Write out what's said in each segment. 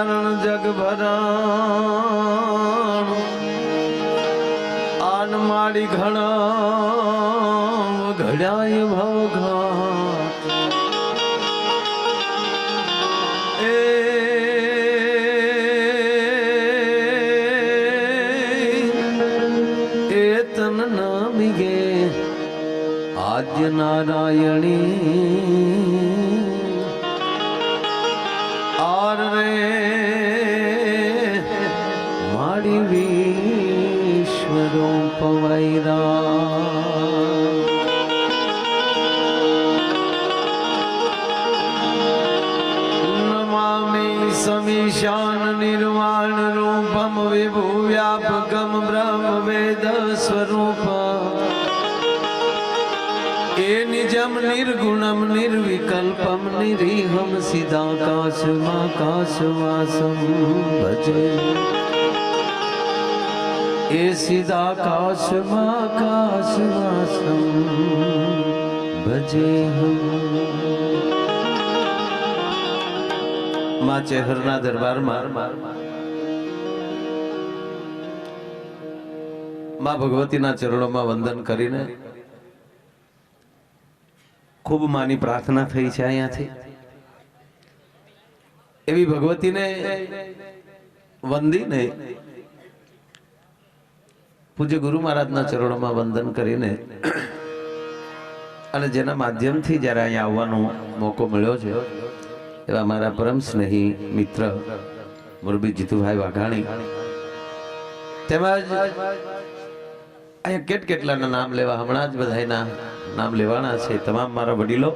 કારણ જગ ભરણ આન માડી ઘણા ઘડાય ભવઘાટ એ તન નામી ગે આદ્ય નારાયણી આર રે માડી વિશ્વરો પવૈરા નમામિ સમીશાન નિર્વાણ રૂપમ વિભુ વ્યાપકમ બ્રહ્મ વેદ સ્વરૂપમ એ નિજમ નિર્ગુણમ નિર્વિકલ્પમ નિરીહમ સિદ્ધાકાશમાકાશવાસમ ભજે એ સિદ્ધાકાશમાકાશવાસમ ભજે માં ચેહરના દરબારમાં માં ભગવતીના ચરણોમાં વંદન કરીને ખૂબ માની પ્રાર્થના થઈ છે અહીંયાથી એવી ભગવતીને વંદીને પૂજ્ય ગુરુ મહારાજના ચરણોમાં વંદન કરીને અને જેના માધ્યમથી જ્યારે અહીંયા આવવાનો મોકો મળ્યો છે એવા મારા પરમ સ્નેહી મિત્ર મોરબી જીતુભાઈ વાઘાણી તેમજ અહીંયા કેટલાના નામ લેવા હમણાં જ બધાના નામ લેવાના છે તમામ મારા વડીલો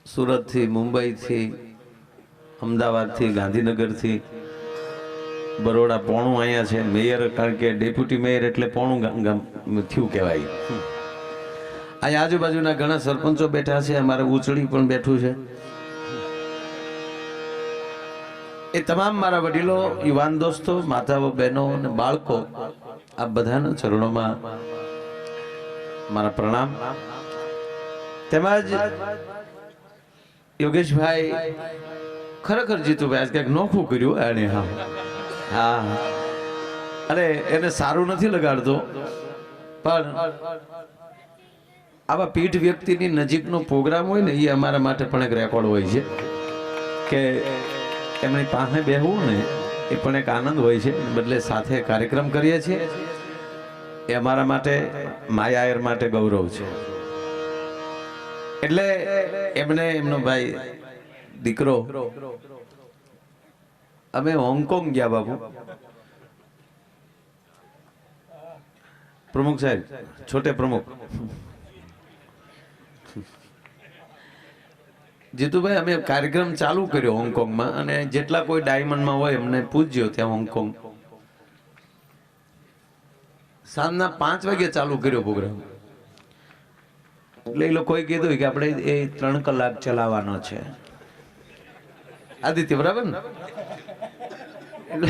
સુરત થી મુંબઈ થી અમદાવાદ થી ગાંધીનગર થી બરોડા પોણું અહીંયા છે મેયર કારણ કે ડેપ્યુટી મેયર એટલે પોણું થયું કહેવાય અહીંયા આજુબાજુના ઘણા સરપંચો બેઠા છે અમારે ઉચડી પણ બેઠું છે એ તમામ મારા વડીલો યુવાન દોસ્તો માતાઓ બહેનો અને બાળકો આ બધાના ચરણોમાં મારા પ્રણામ તેમજ યોગેશભાઈ ખરેખર જીતુભાઈ આજ કંઈક નોખું કર્યું એને હા અરે એને સારું નથી લગાડતો પણ આવા પીઠ વ્યક્તિની નજીકનો પ્રોગ્રામ હોય ને એ અમારા માટે પણ એક રેકોર્ડ હોય છે કે એમની પાસે બેહવું ને એ પણ એક આનંદ હોય છે બદલે સાથે કાર્યક્રમ કરીએ છીએ એ અમારા માટે માયાયર માટે ગૌરવ છે એટલે એમને એમનો ભાઈ દીકરો અમે હોંગકોંગ ગયા બાબુ પ્રમુખ સાહેબ છોટે પ્રમુખ જીતુભાઈ અમે કાર્યક્રમ ચાલુ કર્યો હોંગકોંગમાં અને જેટલા કોઈ ડાયમંડમાં હોય એમને પૂછજો ત્યાં હોંગકોંગ સાંજના 5 વાગે ચાલુ કર્યો પ્રોગ્રામ એટલે એ લોકોએ કીધું કે આપણે એ 3 કલાક ચલાવવાનો છે આદિત્ય બરાબર ને એટલે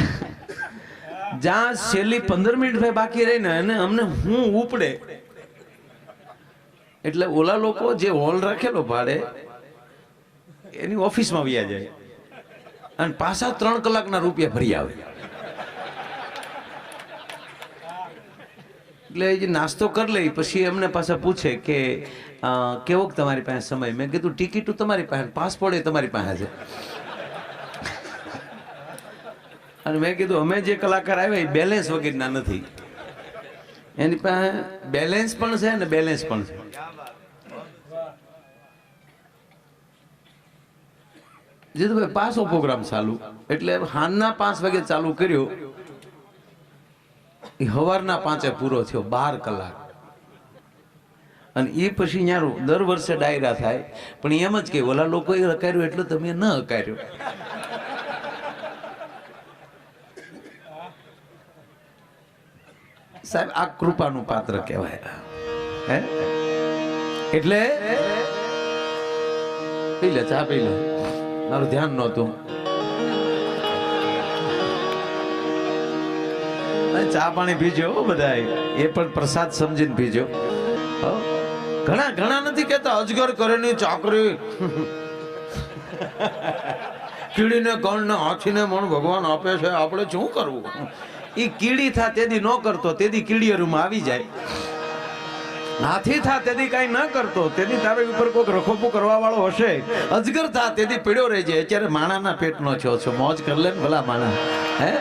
જ્યાં છેલ્લી 15 મિનિટ બાકી રહી ને અને અમને હું ઉપડે એટલે ઓલા લોકો જે હોલ રાખેલો ભાડે એની ઓફિસમાં વ્યા જાય અને પાછા 3 કલાકના રૂપિયા ભરી આવે એટલે જે નાસ્તો કરી લે પછી એમને પાછા પૂછે કે કેવો તમારી પાસે સમય મેં કીધું ટિકિટ તમારી પાસે પાસપોર્ટ એ તમારી પાસે છે અને મેં કીધું અમે જે કલાકાર આવ્યા એ બેલેન્સ વગેરેના નથી એની પાસે બેલેન્સ પણ છે અને બેલેન્સ પણ છે જીતુભાઈ પાછો પ્રોગ્રામ ચાલુ એટલે હાનના 5 વાગે ચાલુ કર્યો એ હવારના 5 પૂરો થયો 12 કલાક અને એ પછી ન્યારું દર વર્ષે ડાયરા થાય પણ એમ જ કે ઓલા લોકોએ હકાર્યું એટલું તમે ન હકાર્યું સાહેબ આ કૃપાનું પાત્ર કહેવાય હે એટલે પી લે ચા પી લે મારું ધ્યાન નહોતું ચા પાણી પીજો બધા એ પણ પ્રસાદ સમજીને પીજો ઘણા ઘણા નથી કહેતા અજગર કરેની ચાકરી કીડીને કણને હાથીને મણ ભગવાન આપે છે, આપણે શું કરવું? એ કીડી થા તેદી ન કરતો તેદી કીડીયરૂમાં આવી જાય, હાથી થા તેદી કઈ ન કરતો તેદી તારા ઉપર કોઈક રખોપું કરવા વાળો હશે, અજગર થા તેદી પીડ્યો રહી જાય. અત્યારે માણાના પેટનો છો છો, મોજ કર લે ને ભલા માણા. હે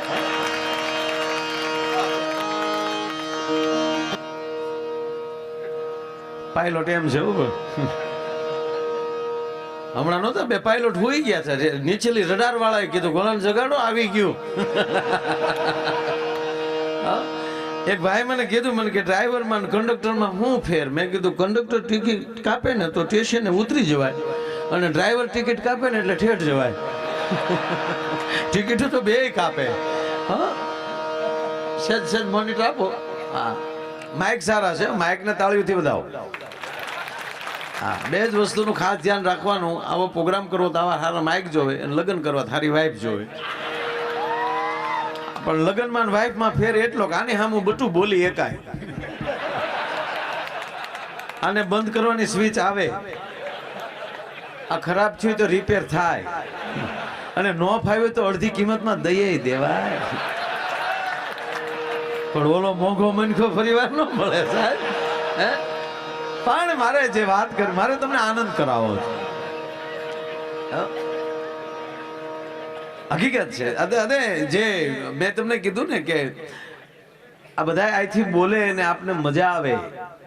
પાયલોટ એમ છે હમણાં નહોતા બે પાયલોટ હોઈ ગયા છે, નીચેલી રડાર વાળાએ કીધું ગોળાને જગાડો આવી ગયું. એક ભાઈ મને કીધું મને કે ડ્રાઈવરમાં કંડક્ટરમાં શું ફેર? મેં કીધું કંડક્ટર ટિકિટ કાપે ને તો સ્ટેશને ઉતરી જવાય, અને ડ્રાઈવર ટિકિટ કાપે ને એટલે ઠેઠ જવાય. ટિકિટ તો બે કાપે. હા સેજ સેજ મોનિટર આપો. હા માઇક સારા છે, માઇકને તાળીઓથી વધાવો. હા બે જ વસ્તુનું ખાસ ધ્યાન રાખવાનું, આવો પ્રોગ્રામ કરવો તો આવા સારા માઇક જોવે, અને લગ્ન કરવા સારી વાઇફ જોવે. પણ લગ્નમાં વાઇફમાં ફેર એટલો કે આની સામું બધું બોલી એકાય, આને બંધ કરવાની સ્વિચ આવે, આ ખરાબ થયું તો રિપેર થાય, અને નો ફાવ્યું તો અડધી કિંમતમાં દઈએ દેવાય. પણ ઓલો મોંઘો મનખો ફરીવાર ન મળે સાહેબ. હે પણ મારે જે વાત કરી, મારે તમને આનંદ કરાવો છે, હકીકત છે. અરે જે મેં તમને કીધું ને કે આ બધા અહીંથી બોલે અને આપને મજા આવે,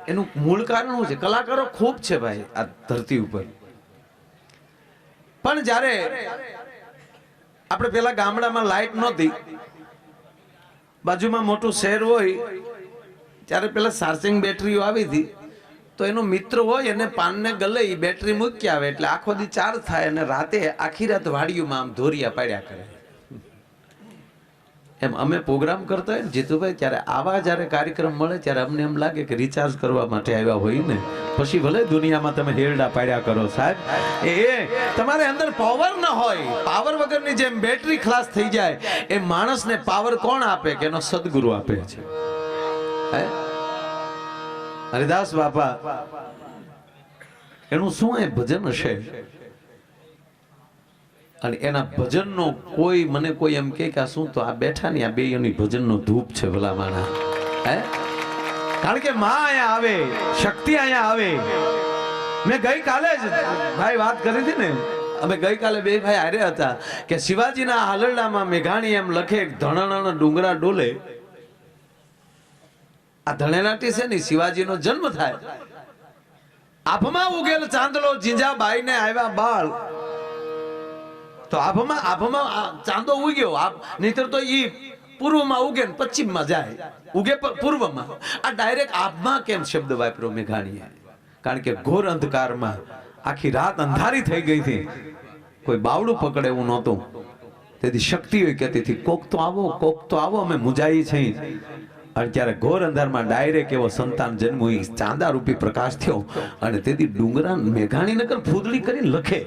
એનું મૂળ કારણ શું છે? કલાકારો ખૂબ છે ભાઈ આ ધરતી ઉપર. પણ જ્યારે આપણે પેલા ગામડામાં લાઈટ નહોતી, બાજુમાં મોટું શહેર હોય, ત્યારે પેલા ચાર્જિંગ બેટરીઓ આવી હતી, તો એનો મિત્ર હોય અને પાનને ગલે એ બેટરી મૂકી આવે એટલે આખો દી ચાર્જ થાય, અને રાતે આખી રાત વાડીઓમાં આમ ધોરિયા પાડ્યા કરે. એમ અમે પ્રોગ્રામ કરતા હોય ને જીતુભાઈ, ત્યારે આવા જ્યારે કાર્યક્રમ મળે ત્યારે અમને એમ લાગે કે રિચાર્જ કરવા માટે આવ્યા હોય ને, પછી ભલે દુનિયામાં તમે હેરડા પાડ્યા કરો સાહેબ, એ તમારે અંદર પાવર ન હોય. પાવર વગરની જેમ બેટરી ખલાસ થઈ જાય, એ માણસને પાવર કોણ આપે? કે એનો સદગુરુ આપે છે. હે હરિદાસ બાપા એનું શું એ ભજન હશે, અને એના ભજનનો કોઈ મને કોઈ એમ કે આ શું, તો આ બેઠા ની આ બે એની ભજનનો ધૂપ છે ભલા માણા. હે કારણ કે માં અહીંયા આવે, શક્તિ અહીંયા આવે. મેં ગઈકાલે જ ભાઈ વાત કરી હતી ને, અમે ગઈકાલે બે ભાઈ હારે હતા કે શિવાજીના હાલરડામાં મેઘાણી એમ લખે ધણણ ડુંગરા ડોલે. આ ધણેલાટી છે ને શિવાજીનો જન્મ થાય, આભમાં ઉગેલ ચાંદલો જીંજાબાઈ ને આવ્યા બાળ. તો આભમાં ચાંદો ઉગ્યો, નહીતર તો ઈ પૂર્વમાં ઉગે ને પશ્ચિમમાં જાય, ઉગે પૂર્વમાં. આ ડાયરેક્ટ આભમાં કેમ શબ્દ વાપર્યો મેઘાણીએ? કારણ કે ઘોર અંધકારમાં આખી રાત અંધારી થઈ ગઈ હતી, કોઈ બાવડું પકડે એવું નહોતું. તેથી શક્તિઓ કહેતી હતી કોક તો આવો, કોક તો આવો, અમે મુજાઈ છે. અને ત્યારે ઘોર અંધારમાં ડાયરેક્ટ એવો સંતાન જન્મ, ચાંદા રૂપી પ્રકાશ થયો, અને તેથી ડુંગરા મેઘાણી નગર ફૂદડી કરીને લખે.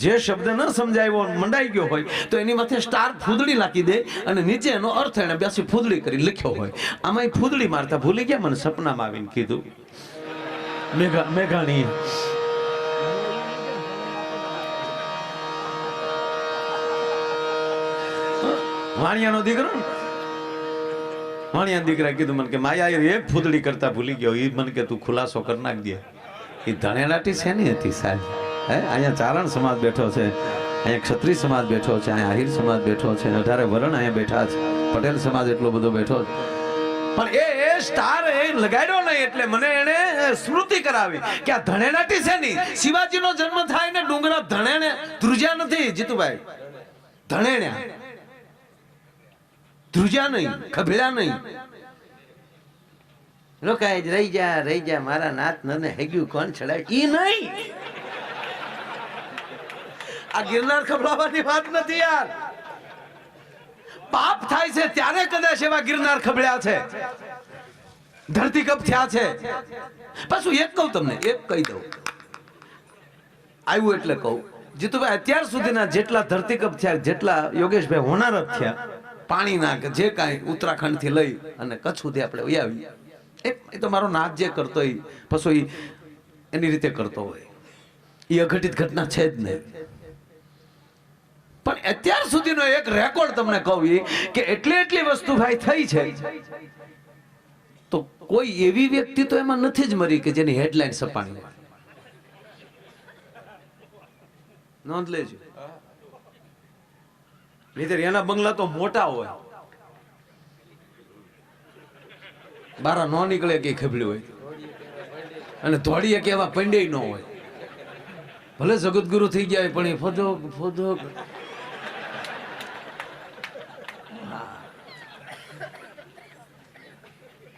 જે શબ્દ ન સમજાયો મંડાઈ ગયો હોય તો એની માથે સ્ટાર ફૂદડી નાખી દે, અને નીચે એનો અર્થ એને બેસી ફૂદડી કરી લખ્યો હોય. આમાં ફૂદડી મારતા ભૂલી ગયા, મને સપનામાં આવીને કીધું મેઘાણી. વાણિયાનો દીકરો, વાણિયા દીકરા કીધું મને કે માયા એક ફૂદડી કરતા ભૂલી ગયો, એ મને કે તું ખુલાસો કરી નાખ દે. એ ધણેલાટી શેની હતી સાહેબ? હે અહીંયા ચારણ સમાજ બેઠો છે, અહીંયા ક્ષત્રિય સમાજ બેઠો છે, અહીંયા આહિર સમાજ બેઠો છે, 18 વરણ અહીંયા બેઠા છે, પટેલ સમાજ એટલો બધો બેઠો છે. પણ એ સ્ટાર એ લગાડ્યો નહીં એટલે મને એને સ્મૃતિ કરાવી કે આ ધણેલાટી છે ની. શિવાજીનો જન્મ થાય ને ડુંગરા ધણેને ધ્રુજ્યા નથી જીતુભાઈ, ધણેણ્યા, ધ્રુજ્યા નહીં, ખભેળ્યા નહીં. લોકાય રહી જા મારા નાથ નને હેગ્યું કોણ ચડાય ઈ નહીં. આ ગિરનાર ખબડાવવાની વાત નથી યાર. પાપ થાય છે ત્યારે કદાચ એવા ગિરનાર ખબડ્યા છે, ધરતીકંપ થયા છે. પાછું એક કહું તમને, એક કહી દઉં, આવ્યું એટલે કહું જીતુભાઈ, અત્યાર સુધીના જેટલા ધરતીકંપ થયા, જેટલા યોગેશભાઈ હોનારત થયા પાણીના, કે જે કાંઈ ઉત્તરાખંડ થી લઈ અને કચ્છ સુધી આપણે આવી, એ તો મારો નાથ જે કરતો હોય પછી એની રીતે કરતો હોય, એ અઘટિત ઘટના છે જ નહીં. પણ અત્યાર સુધીનો એક રેકોર્ડ તમને કહું કે એટલી વસ્તુ ભાઈ થઈ છે તો કોઈ એવી વ્યક્તિ તો એમાં નથી જ મરી કે જેની હેડલાઇન સપાણી હોય. નોંધ લેજો. નહીતર એના બંગલા તો મોટા હોય, બારા નો નીકળે કે ખબડી હોય, અને ધોળીએ કે એવા પંડ્ય ન હોય. ભલે જગતગુરુ થઈ ગયા હોય પણ એ ફોદો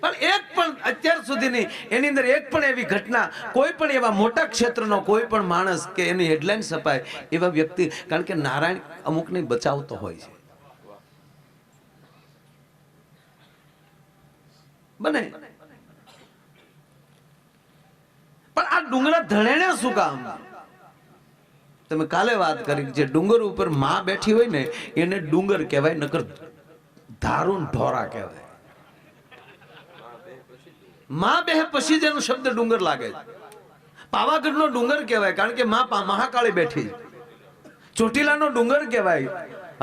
પણ એક પણ અત્યાર સુધીની એની અંદર એક પણ એવી ઘટના, કોઈ પણ એવા મોટા ક્ષેત્રનો કોઈ પણ માણસ કે એની હેડલાઇન છપાય એવા વ્યક્તિ, કારણ કે નારાયણ અમુકને બચાવતો હોય છે. બને પણ આ ડુંગરા ધણેને શું કામ? તમે કાલે વાત કરી જે ડુંગર ઉપર માં બેઠી હોય ને એને ડુંગર કહેવાય, નકર ધારુન ઢોરા કહેવાય. માં બે પછી જેનો શબ્દ ડુંગર લાગે છે. પાવાગઢ નો ડુંગર કહેવાય કારણ કે માં મહાકાળી બેઠી. ચોટીલાનો ડુંગર કહેવાય,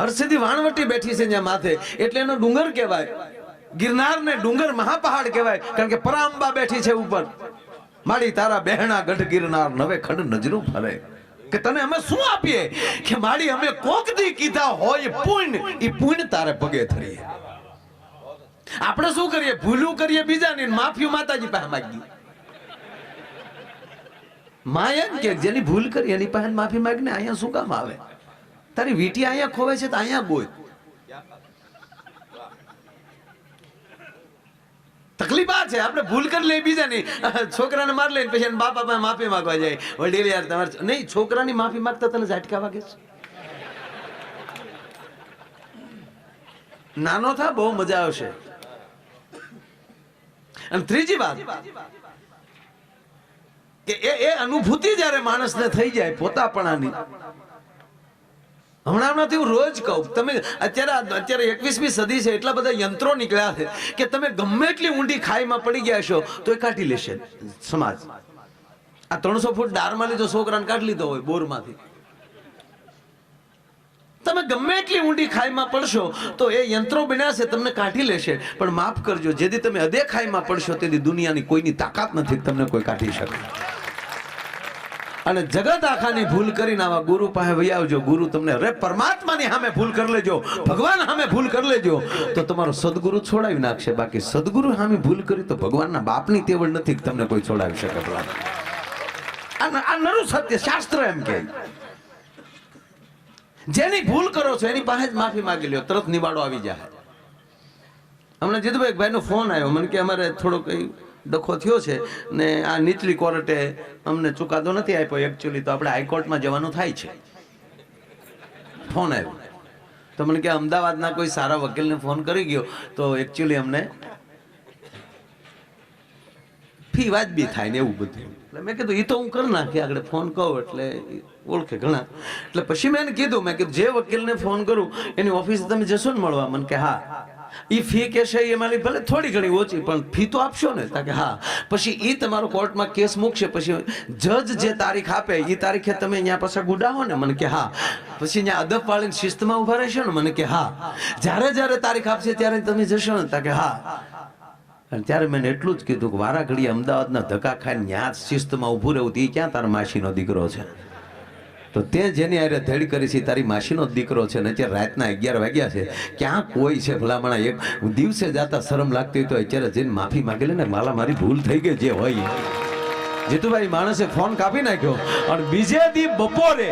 હરસિદ્ધિ વાણવટી બેઠી છે ત્યાં માથે એટલે એનો ડુંગર કહેવાય. ગિરનાર ને ડુંગર મહાપહાડ કહેવાય કારણ કે પરાંબા બેઠી છે ઉપર. માડી તારા બહેણા ગઢ ગિરનાર નવે ખંડ નજરું ફરે. કે તને અમે શું આપીએ કે માડી અમે કોક દી કીધા હોય પુણ્ય, ઈ પુણ્ય તારે પગે ધરીએ. આપણે શું કરીએ? ભૂલું કરીએ બીજાની, માફી માતાજી પાસે માંગી. માં એમ કે જેની ભૂલ કરી એની પાસે માફી માંગને. અહીંયા શું કામ આવે? તારી વીટી અહીંયા ખોવે છે તો અહીંયા બોય. તકલીફ આ છે આપણે ભૂલ કરી લઈ બીજાની, છોકરાને માર લઈને પછી બાપા પાસે માફી માંગવા જાય. વડીલ યાર તમારે નહીં, છોકરાની માફી માંગતા તને ઝાટકા વાગે છે? નાનો થા બહુ મજા આવશે. અને ત્રીજી વાત કે એ અનુભૂતિ જ્યારે માણસને થઈ જાય પોતાપણાની. હમણાં હું રોજ કહું, તમે અત્યારે 21મી સદી છે, એટલા બધા યંત્રો નીકળ્યા છે કે તમે ગમે એટલી ઊંડી ખાઈમાં પડી ગયા છો તો એ કાઢી લેશે સમાજ. આ 300 ફૂટ ડારમાં લીધો છોકરાને કાઢી લીધો હોય બોરમાંથી. તમે ગમે એટલી ઊંડી ખાઈમાં પડશો તો એ યંત્રો બન્યા છે તમને કાઢી લેશે. પણ માફ કરજો, જેથી તમે અદે ખાઈમાં પડશો તેથી દુનિયાની કોઈની તાકાત નથી તમને કોઈ કાઢી શકે. અને જગત આખાની ભૂલ કરીને આવા ગુરુ પાસે વહી આવજો. ગુરુ તમને અરે પરમાત્માની સામે ભૂલ કરી લેજો, ભગવાન સામે ભૂલ કરી લેજો તો તમારો સદગુરુ છોડાવી નાખશે. બાકી સદગુરુ સામે ભૂલ કરી તો ભગવાનના બાપની તેવડ નથી કે તમને કોઈ છોડાવી શકે. આ નરું સત્ય શાસ્ત્ર એમ કહે. જેની ભૂલ કરો છો એની પાસે જ માફી માંગી લ્યો, તરત નિવાડો આવી જાય. હમણાં જીતુભાઈ ભાઈ નો ફોન આવ્યો મને કે અમારે થોડો કઈ ડખો થયો છે ને આ નીચલી કોર્ટે અમને ચુકાદો નથી આપ્યો એકચ્યુઅલી, તો આપણે હાઈકોર્ટમાં જવાનું થાય છે. ફોન આવ્યો તો મને કે અમદાવાદના કોઈ સારા વકીલને ફોન કરી ગયો તો એકચ્યુઅલી અમને ફી વાજબી થાય ને એવું બધું. એટલે મેં કીધું એ તો હું કરી નાખી આગળ ફોન કહું એટલે ઓળખે ઘણા. એટલે પછી મેં એને કીધું, મેં કીધું જે વકીલને ફોન કરું એની ઓફિસે તમે જશો ને મળવા? મને કે હા. એ ફી કહેશે એમાં ભલે થોડી ઘણી ઓછી પણ ફી તો આપશો ને? કે હા. પછી એ તમારો કોર્ટમાં કેસ મૂકશે, પછી જજ જે તારીખ આપે એ તારીખે તમે અહીંયા પાછા ગુડાવો ને? મને કે હા. પછી અહીંયા અદબ વાળીને શિસ્તમાં ઉભા રહેશો ને? મને કે હા. જ્યારે તારીખ આપશે ત્યારે તમે જશો ને? કે હા. અને ત્યારે મેં એટલું જ કીધું કે વારા ઘડી અમદાવાદના ધક્કા ખાઈને ત્યાં શિસ્તમાં ઊભું રહેવું તે ક્યાં તારા માસીનો દીકરો છે? તો તે જેની હારે ધડ કરી છે તારી માસીનો જ દીકરો છે. ને અત્યારે રાતના 11 વાગ્યા છે, ક્યાં કોઈ છે ભલામણા? એક દિવસે જાતા શરમ લાગતી હોય તો અત્યારે જઈને માફી માંગી લે ને, માલા મારી ભૂલ થઈ ગઈ જે હોય. જીતુભાઈ માણસે ફોન કાપી નાખ્યો અને બીજે દી બપોરે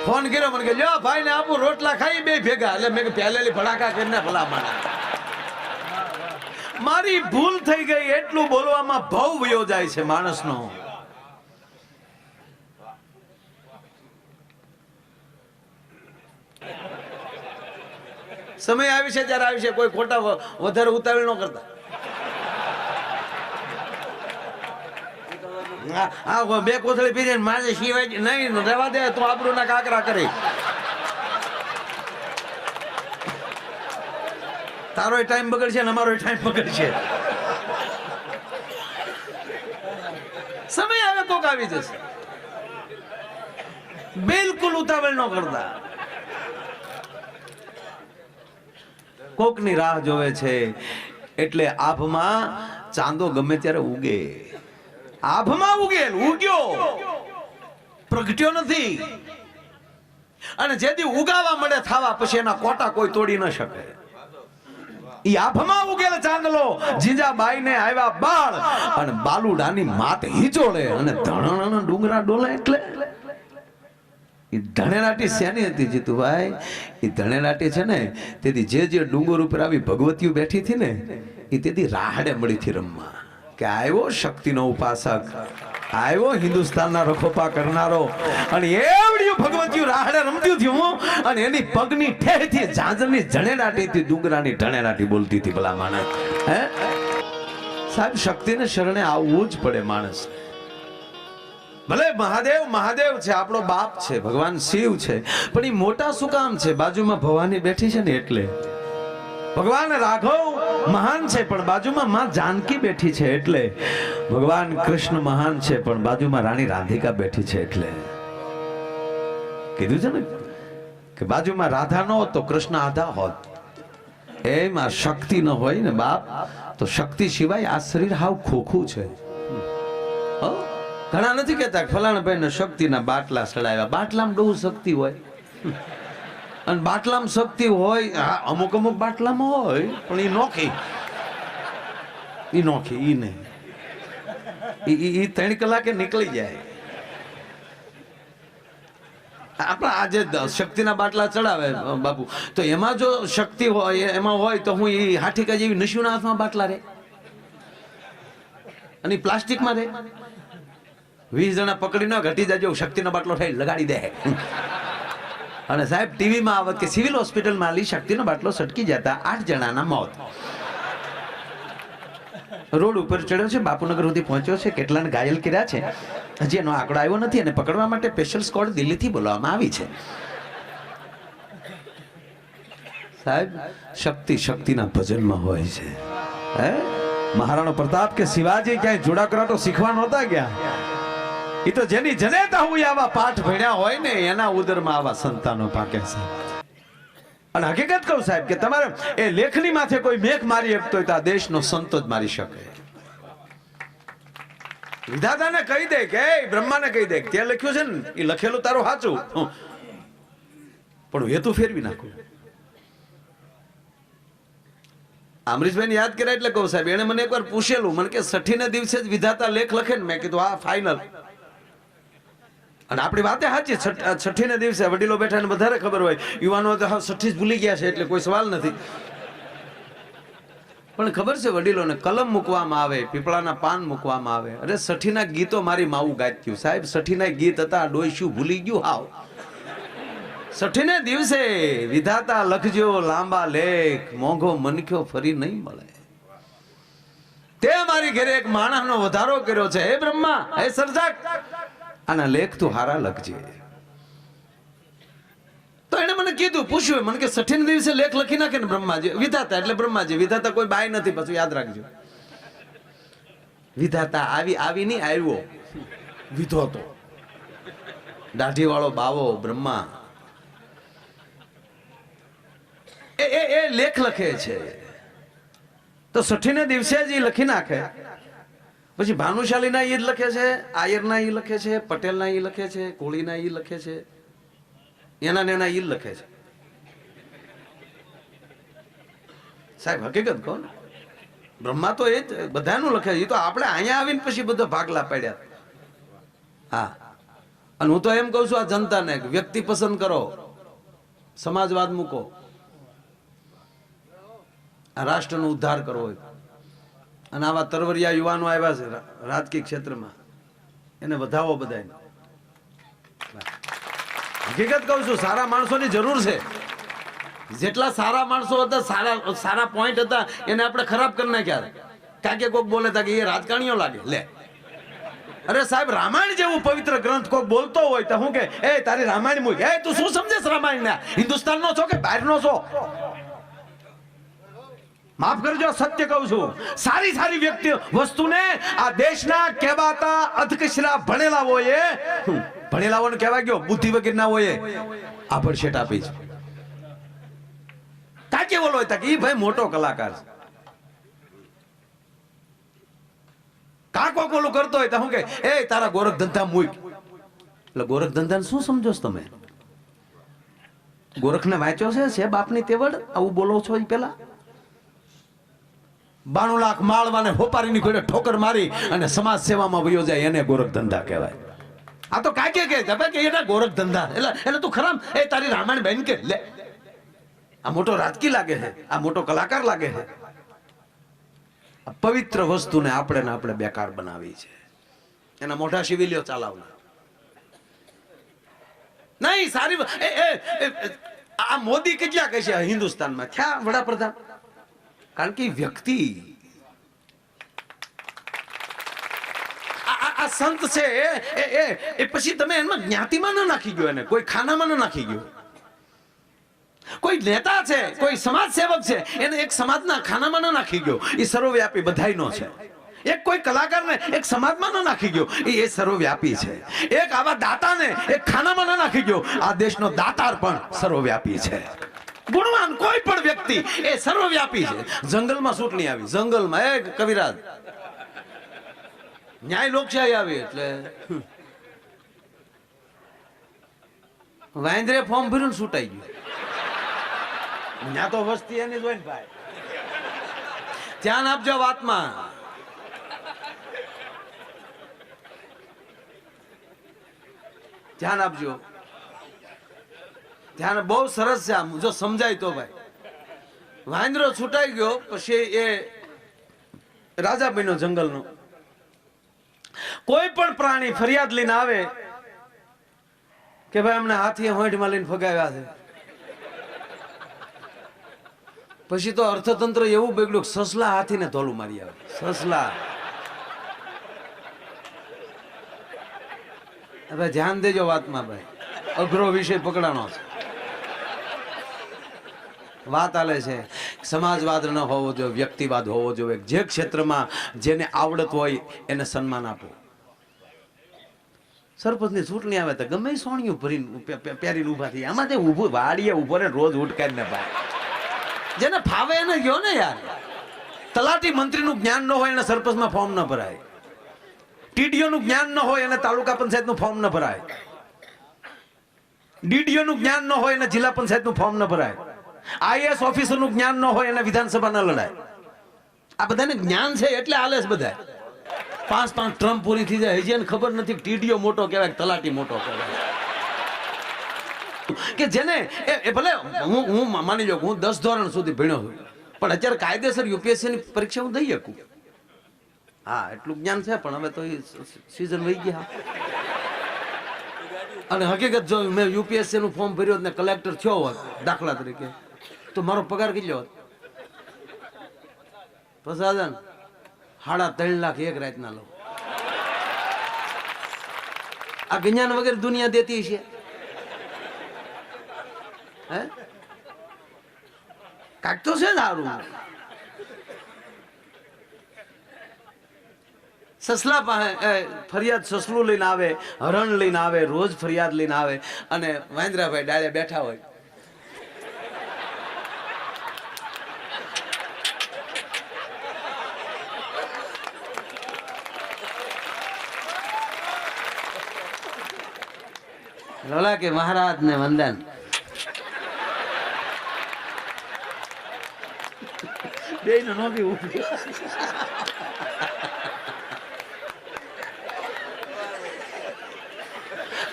ફોન કર્યો મને કે જો ભાઈ ને આપું રોટલા ખાઈ બે ભેગા. એટલે મેં પહેલેલી ભડાકા કરીને ભલામણા મારી ભૂલ થઈ ગઈ. એટલું બોલવામાં ભાવ વયો જાય છે માણસનો. સમય આવી છે ત્યારે આવી છે, કોઈ ખોટા વધારે ઉતાવળ ન કરતા. હા બે કોથળી પીને મારે સિવાય નહીં રહેવા દે તો આબરૂ ના કાકરા કરી. તારો ટાઈમ બગડશે ને અમારો ટાઈમ બગડશે. સમય આવે કોક આવી જશે. બિલકુલ ઉતાવળ ન કરતા. કોકની રાહ જોવે છે. એટલે આભમાં ચાંદો ગમે ત્યારે ઉગે, આભમાં ઉગ્યો, પ્રગટ્યો નથી. અને જેથી ઉગાવા મળે થાવા, પછી એના કોટા કોઈ તોડી ન શકે. ઈ આભમાં ઉગેલ ચાંદલો જીજાબાઈ ને આવ્યા બાળ, અને બાલુડાની માત હિચોળે અને ધણણ ડુંગરા ડોલે. એટલે ઈ ધણેલાટી શેની હતી જીતુભાઈ? ઈ ધણેલાટી છે ને, તેથી જે ડુંગર ઉપર આવી ભગવતીઓ બેઠી હતી ને, ઈ તેથી રાહડે મળી થી રમવા. કે આવ્યો શક્તિનો ઉપાસક, આવ્યો હિન્દુસ્તાનના રખોપા કરનારો. અને એવડી ભગવતીઓ રાહડે રમતી થયું, અને એની પગની ઠેરથી ઝાંઝરની ધણેલાટીથી ડુંગરાની ધણેલાટી બોલતી હતી. ભલા માણસ, હે સાહેબ, શક્તિને શરણે આવવું જ પડે માણસ. ભલે મહાદેવ મહાદેવ છે, આપણો બાપ છે, ભગવાન શિવ છે, પણ એ મોટા શું કામ છે? બાજુમાં ભવાની બેઠી છે ને એટલે. ભગવાન રાઘવ મહાન છે, પણ બાજુમાં માં જાનકી બેઠી છે એટલે. ભગવાન કૃષ્ણ મહાન છે, પણ બાજુમાં રાણી રાધિકા બેઠી છે એટલે. કીધું છે ને કે બાજુમાં રાધા ન હોત તો કૃષ્ણ આધા હોત. એમાં શક્તિ ન હોય ને બાપ, તો શક્તિ સિવાય આ શરીર હાવ ખોખું છે. ઘણા નથી કેતા ફલાણા ભાઈ ને શક્તિના બાટલા ચડાવ્યા. બાટલામાં બહુ શક્તિ હોય, અને બાટલામાં શક્તિ હોય, અમુક અમુક બાટલામાં હોય, પણ એ નોખી ઈ નહીં. ઈ 3 કલાકે નીકળી જાય. આપણા આજે શક્તિના બાટલા ચડાવે બાપુ, તો એમાં જો શક્તિ હોય, એમાં હોય તો હું એ હાથીકા જેવી નશીના હાથમાં બાટલા રે, અને પ્લાસ્ટિકમાં રે. 20 જણા પકડી ન ઘટી જાજો, શક્તિનો બાટલો થઈ લગાડી દે. અને સાહેબ ટીવીમાં આવત કે સિવિલ હોસ્પિટલમાં આલી શક્તિનો બાટલો સટકી જતા 8 જણાના મોત. રોડ ઉપર ચડ્યો છે, બાપુનગર સુધી પહોંચ્યો છે, કેટલાને ઘાયલ કર્યા છે, હજી એનો આંકડો આવ્યો નથી. અને પકડવા માટે સ્પેશિયલ સ્કોડ દિલ્હીથી બોલાવવામાં આવી છે. સાહેબ શક્તિ શક્તિના ભજનમાં હોય છે. હે મહારાણા પ્રતાપ કે શિવાજી ક્યાંય જોડા કરાટો શીખવા નહોતા ગયા. એ તો જેની જનેતા હોય આવા પાઠ ભણ્યા હોય ને, એના ઉદરમાં આવા સંતાનો પાકે છે. અને હકીકત કહું સાહેબ કે તમારે એ લેખની માથે કોઈ મેઘ મારી શકતો હોય તો આ દેશનો સંતો જ મારી શકે. વિધાતાને કહી દે કે બ્રહ્માને કહી દે તે લખ્યું છે ને એ લખેલું તારું સાચું, પણ હેતુ ફેરવી નાખું. અમરીશભાઈ યાદ કર્યા એટલે કહું સાહેબ, એને મને એકવાર પૂછેલું, મને કે 60ને દિવસે જ વિધાતા લેખ લખે ને? મેં કીધું હા ફાઇનલ. અને આપણી વાતે સાચી, 60ને દિવસે વડીલો બેઠા ને વધારે ખબર હોય, યુવાનો તો 60 જ ભૂલી ગયા છે એટલે કોઈ સવાલ નથી. પણ ખબર છે વડીલોને કલમ મૂકવામાં આવે, પીપળાના પાન મૂકવામાં આવે. અરે 60ના ગીતો મારી માવું ગાત્યું સાહેબ. 60ના ગીત હતા, ડોયશું ભૂલી ગયું હાવ. 60ને દિવસે વિધાતા લખજો લાંબા લેખ, મોંઘો મનખ્યો ફરી નહીં મળે. તે મારી ઘરે એક માણસનો વધારો કર્યો છે. હે બ્રહ્મા, હે સર્જક, આના લેખ તું હારા લખજે. તો એને મને કીધું, પૂછ્યું મને કે 60ને દિવસે લેખ લખી નાખે ને બ્રહ્માજી. વિધાતા એટલે બ્રહ્માજી, વિધાતા કોઈ બાય નથી, પાછું યાદ રાખજો. વિધાતા આવી નહીં, આવ્યો વિધોતો, દાઢી વાળો બાવો બ્રહ્મા. એ લેખ લખે છે. તો 60ને દિવસે જ એ લખી નાખે. પછી ભાનુશાલીના ઈ લખે છે, આયરના ઈ લખે છે, પટેલના ઈ લખે છે, કોળીના ઈ લખે છે, એના નેના ઈ લખે છે. સાહેબ હકીકત કહો ને, બ્રહ્મા તો એ જ બધાનું લખે છે. એ તો આપણે અહીંયા આવીને પછી બધો ભાગલા પાડ્યા. હા, અને હું તો એમ કહું છું આ જનતાને, વ્યક્તિ પસંદ કરો, સમાજવાદ મૂકો. આ રાષ્ટ્રનો ઉદ્ધાર કરવો હોય, અને આવા તરવરિયા યુવાનો આવ્યા છે રાજકીય ક્ષેત્રમાં, એને વધાવો બધાને. હકીકત કહું છું, સારા માણસોની જરૂર છે. જેટલા સારા માણસો હતા, સારા પોઈન્ટ હતા, એને આપણે ખરાબ કરી નાખ્યા. કાકે કોક બોલે તા કે એ રાજકારણીઓ લાગે. લે અરે સાહેબ, રામાયણ જેવું પવિત્ર ગ્રંથ કોક બોલતો હોય તો હું કે એ તારી રામાયણ મૂક. એ તું શું સમજેશ રામાયણ ના? હિન્દુસ્તાનનો છો કે બહારનો છો? માફ કરજો, સત્ય કહું છું. સારી વ્યક્તિ વસ્તુને આ દેશના કહેવાતા અધકશરા ભણેલા હોય, ભણેલાઓને કહેવા ગયો, બુદ્ધિ વગર ના હોય, આ ભડશેટ આપી છે. કાકે બોલો હોય કે ઈ ભાઈ મોટો કલાકાર છે. કાકો કોલું કરતો હોય તો હું કે એ તારા ગોરખ ધંધા મૂક. એટલે ગોરખ ધંધા શું સમજો છો તમે? ગોરખને વાંચ્યો છે બાપની તેવડ? આવું બોલો છો એ પેલા 92 લાખ માળવાને હોપારીની કોઈને ઠોકર મારી અને સમાજ સેવામાં વયો જાય એને ગોરખ ધંધા કહેવાય. આ તો કાકે કે એના ગોરખ ધંધા. એટલે તું ખરામ એ તારી રામાયણ બેન કે લે, આ મોટો રાજકી લાગે છે, આ મોટો કલાકાર લાગે છે. પવિત્ર વસ્તુને આપણે બેકાર બનાવી છે. એના મોઢા શિવિલિયો ચાલાવના નહીં સારી. આ મોદી કેટલા કહે છે હિન્દુસ્તાનમાં થયા વડાપ્રધાન? કારણ કે વ્યક્તિ આ સંત છે એ પછી તમે એમાં જ્ઞાતિમાં ન નાખી ગયો, એને કોઈ ખાનામાં ન નાખી ગયો. કોઈ નેતા છે, કોઈ સમાજ સેવક છે, એને એક સમાજના ખાનામાં ન નાખી ગયો. એ સર્વવ્યાપી બધાયનો છે. એક કોઈ કલાકારને એક સમાજમાં ન નાખી ગયો, એ સર્વવ્યાપી છે. એક આવા દાતાને એક ખાનામાં ન નાખી ગયો, આ દેશનો દાતાર પણ સર્વવ્યાપી છે. ગુણવાન કોઈ પણ વ્યક્તિ એ સર્વવ્યાપી છે. જંગલમાં ચૂંટણી આવી, જંગલમાં એક કવિરાજ ન્યાય લોકશાહી આવી એટલે વાંદરે ફોર્મ ભર્યું ને છૂટાઈ ગયું. ત્યાં તો વસ્તી એની જોઈ ને ભાઈ ધ્યાન આપજો વાતમાં. ધ્યાન આપજો, ધ્યાન બહુ સરસ છે. આમ જો સમજાય તો ભાઈ વાંદરો છૂટાઈ ગયો પછી એ રાજા બન્યો જંગલનો. કોઈ પણ પ્રાણી ફરિયાદ લઈને આવે કે ભાઈ અમને હાથીએ હોંઠમાં લઈને ફગાવ્યા છે, પછી તો અર્થતંત્ર એવું બગડ્યું સસલા હાથીને ધોલું મારી આવે. સસલા હવે ધ્યાન દેજો વાતમાં ભાઈ, અઘરો વિષય પકડાણો છે. વાત આલે છે સમાજવાદ ન હોવો જોઈએ, વ્યક્તિવાદ હોવો જોઈએ. જે ક્ષેત્રમાં જેને આવડત હોય એને સન્માન આપો. સરપંચની ચૂંટણી આવે તો ગમે સોણિયું ભરીને પહેરીને ઉભા થઈ. આમાં તે ઊભું વાડીએ ઉભો ને રોજ ઉઠકાઈને ભાઈ જેને ફાવે એને ગયો ને યાર. તલાટી મંત્રીનું જ્ઞાન ન હોય એને સરપંચમાં ફોર્મ ન ભરાય. ટીડીઓનું જ્ઞાન ન હોય એને તાલુકા પંચાયતનું ફોર્મ ન ભરાય. ડીડીઓનું જ્ઞાન ન હોય એને જિલ્લા પંચાયતનું ફોર્મ ન ભરાય. આઈએએસ ઓફિસરનું જ્ઞાન ન હોય એને વિધાનસભા ન લડાય. આ બધાને જ્ઞાન છે એટલે હાલે છે બધા. 5 ટ્રમ્પ પૂરી થઈ જાય હજી એને ખબર નથી ટીડીઓ મોટો કહેવાય, તલાટી મોટો કહેવાય. કે જેને એ ભલે હું માની લો હું 10 ધોરણ સુધી ભણ્યો છું, પણ અત્યારે કાયદેસર યુપીએસસી ની પરીક્ષા હું દઈ શકું. હા એટલું જ્ઞાન છે, પણ હવે તો એ સીઝન વહી ગયા. અને હકીકત જો મેં યુપીએસસી નું ફોર્મ ભર્યો ને કલેક્ટર થયો હોત દાખલા તરીકે તો મારો પગાર કેટલો હોત? 3.5 લાખ એક રાતના લો. આ જ્ઞાન વગેરે દુનિયા દેતી છે. હે કાક તો છે સારું. સસલા પાસે ફરિયાદ સસલું લઈને આવે, હરણ લઈને આવે, રોજ ફરિયાદ લઈને આવે અને વાંદરાભાઈ ડાળે બેઠા હોય. લોલા કે મહારાજ ને વંદન. બે નો બી ઉભી.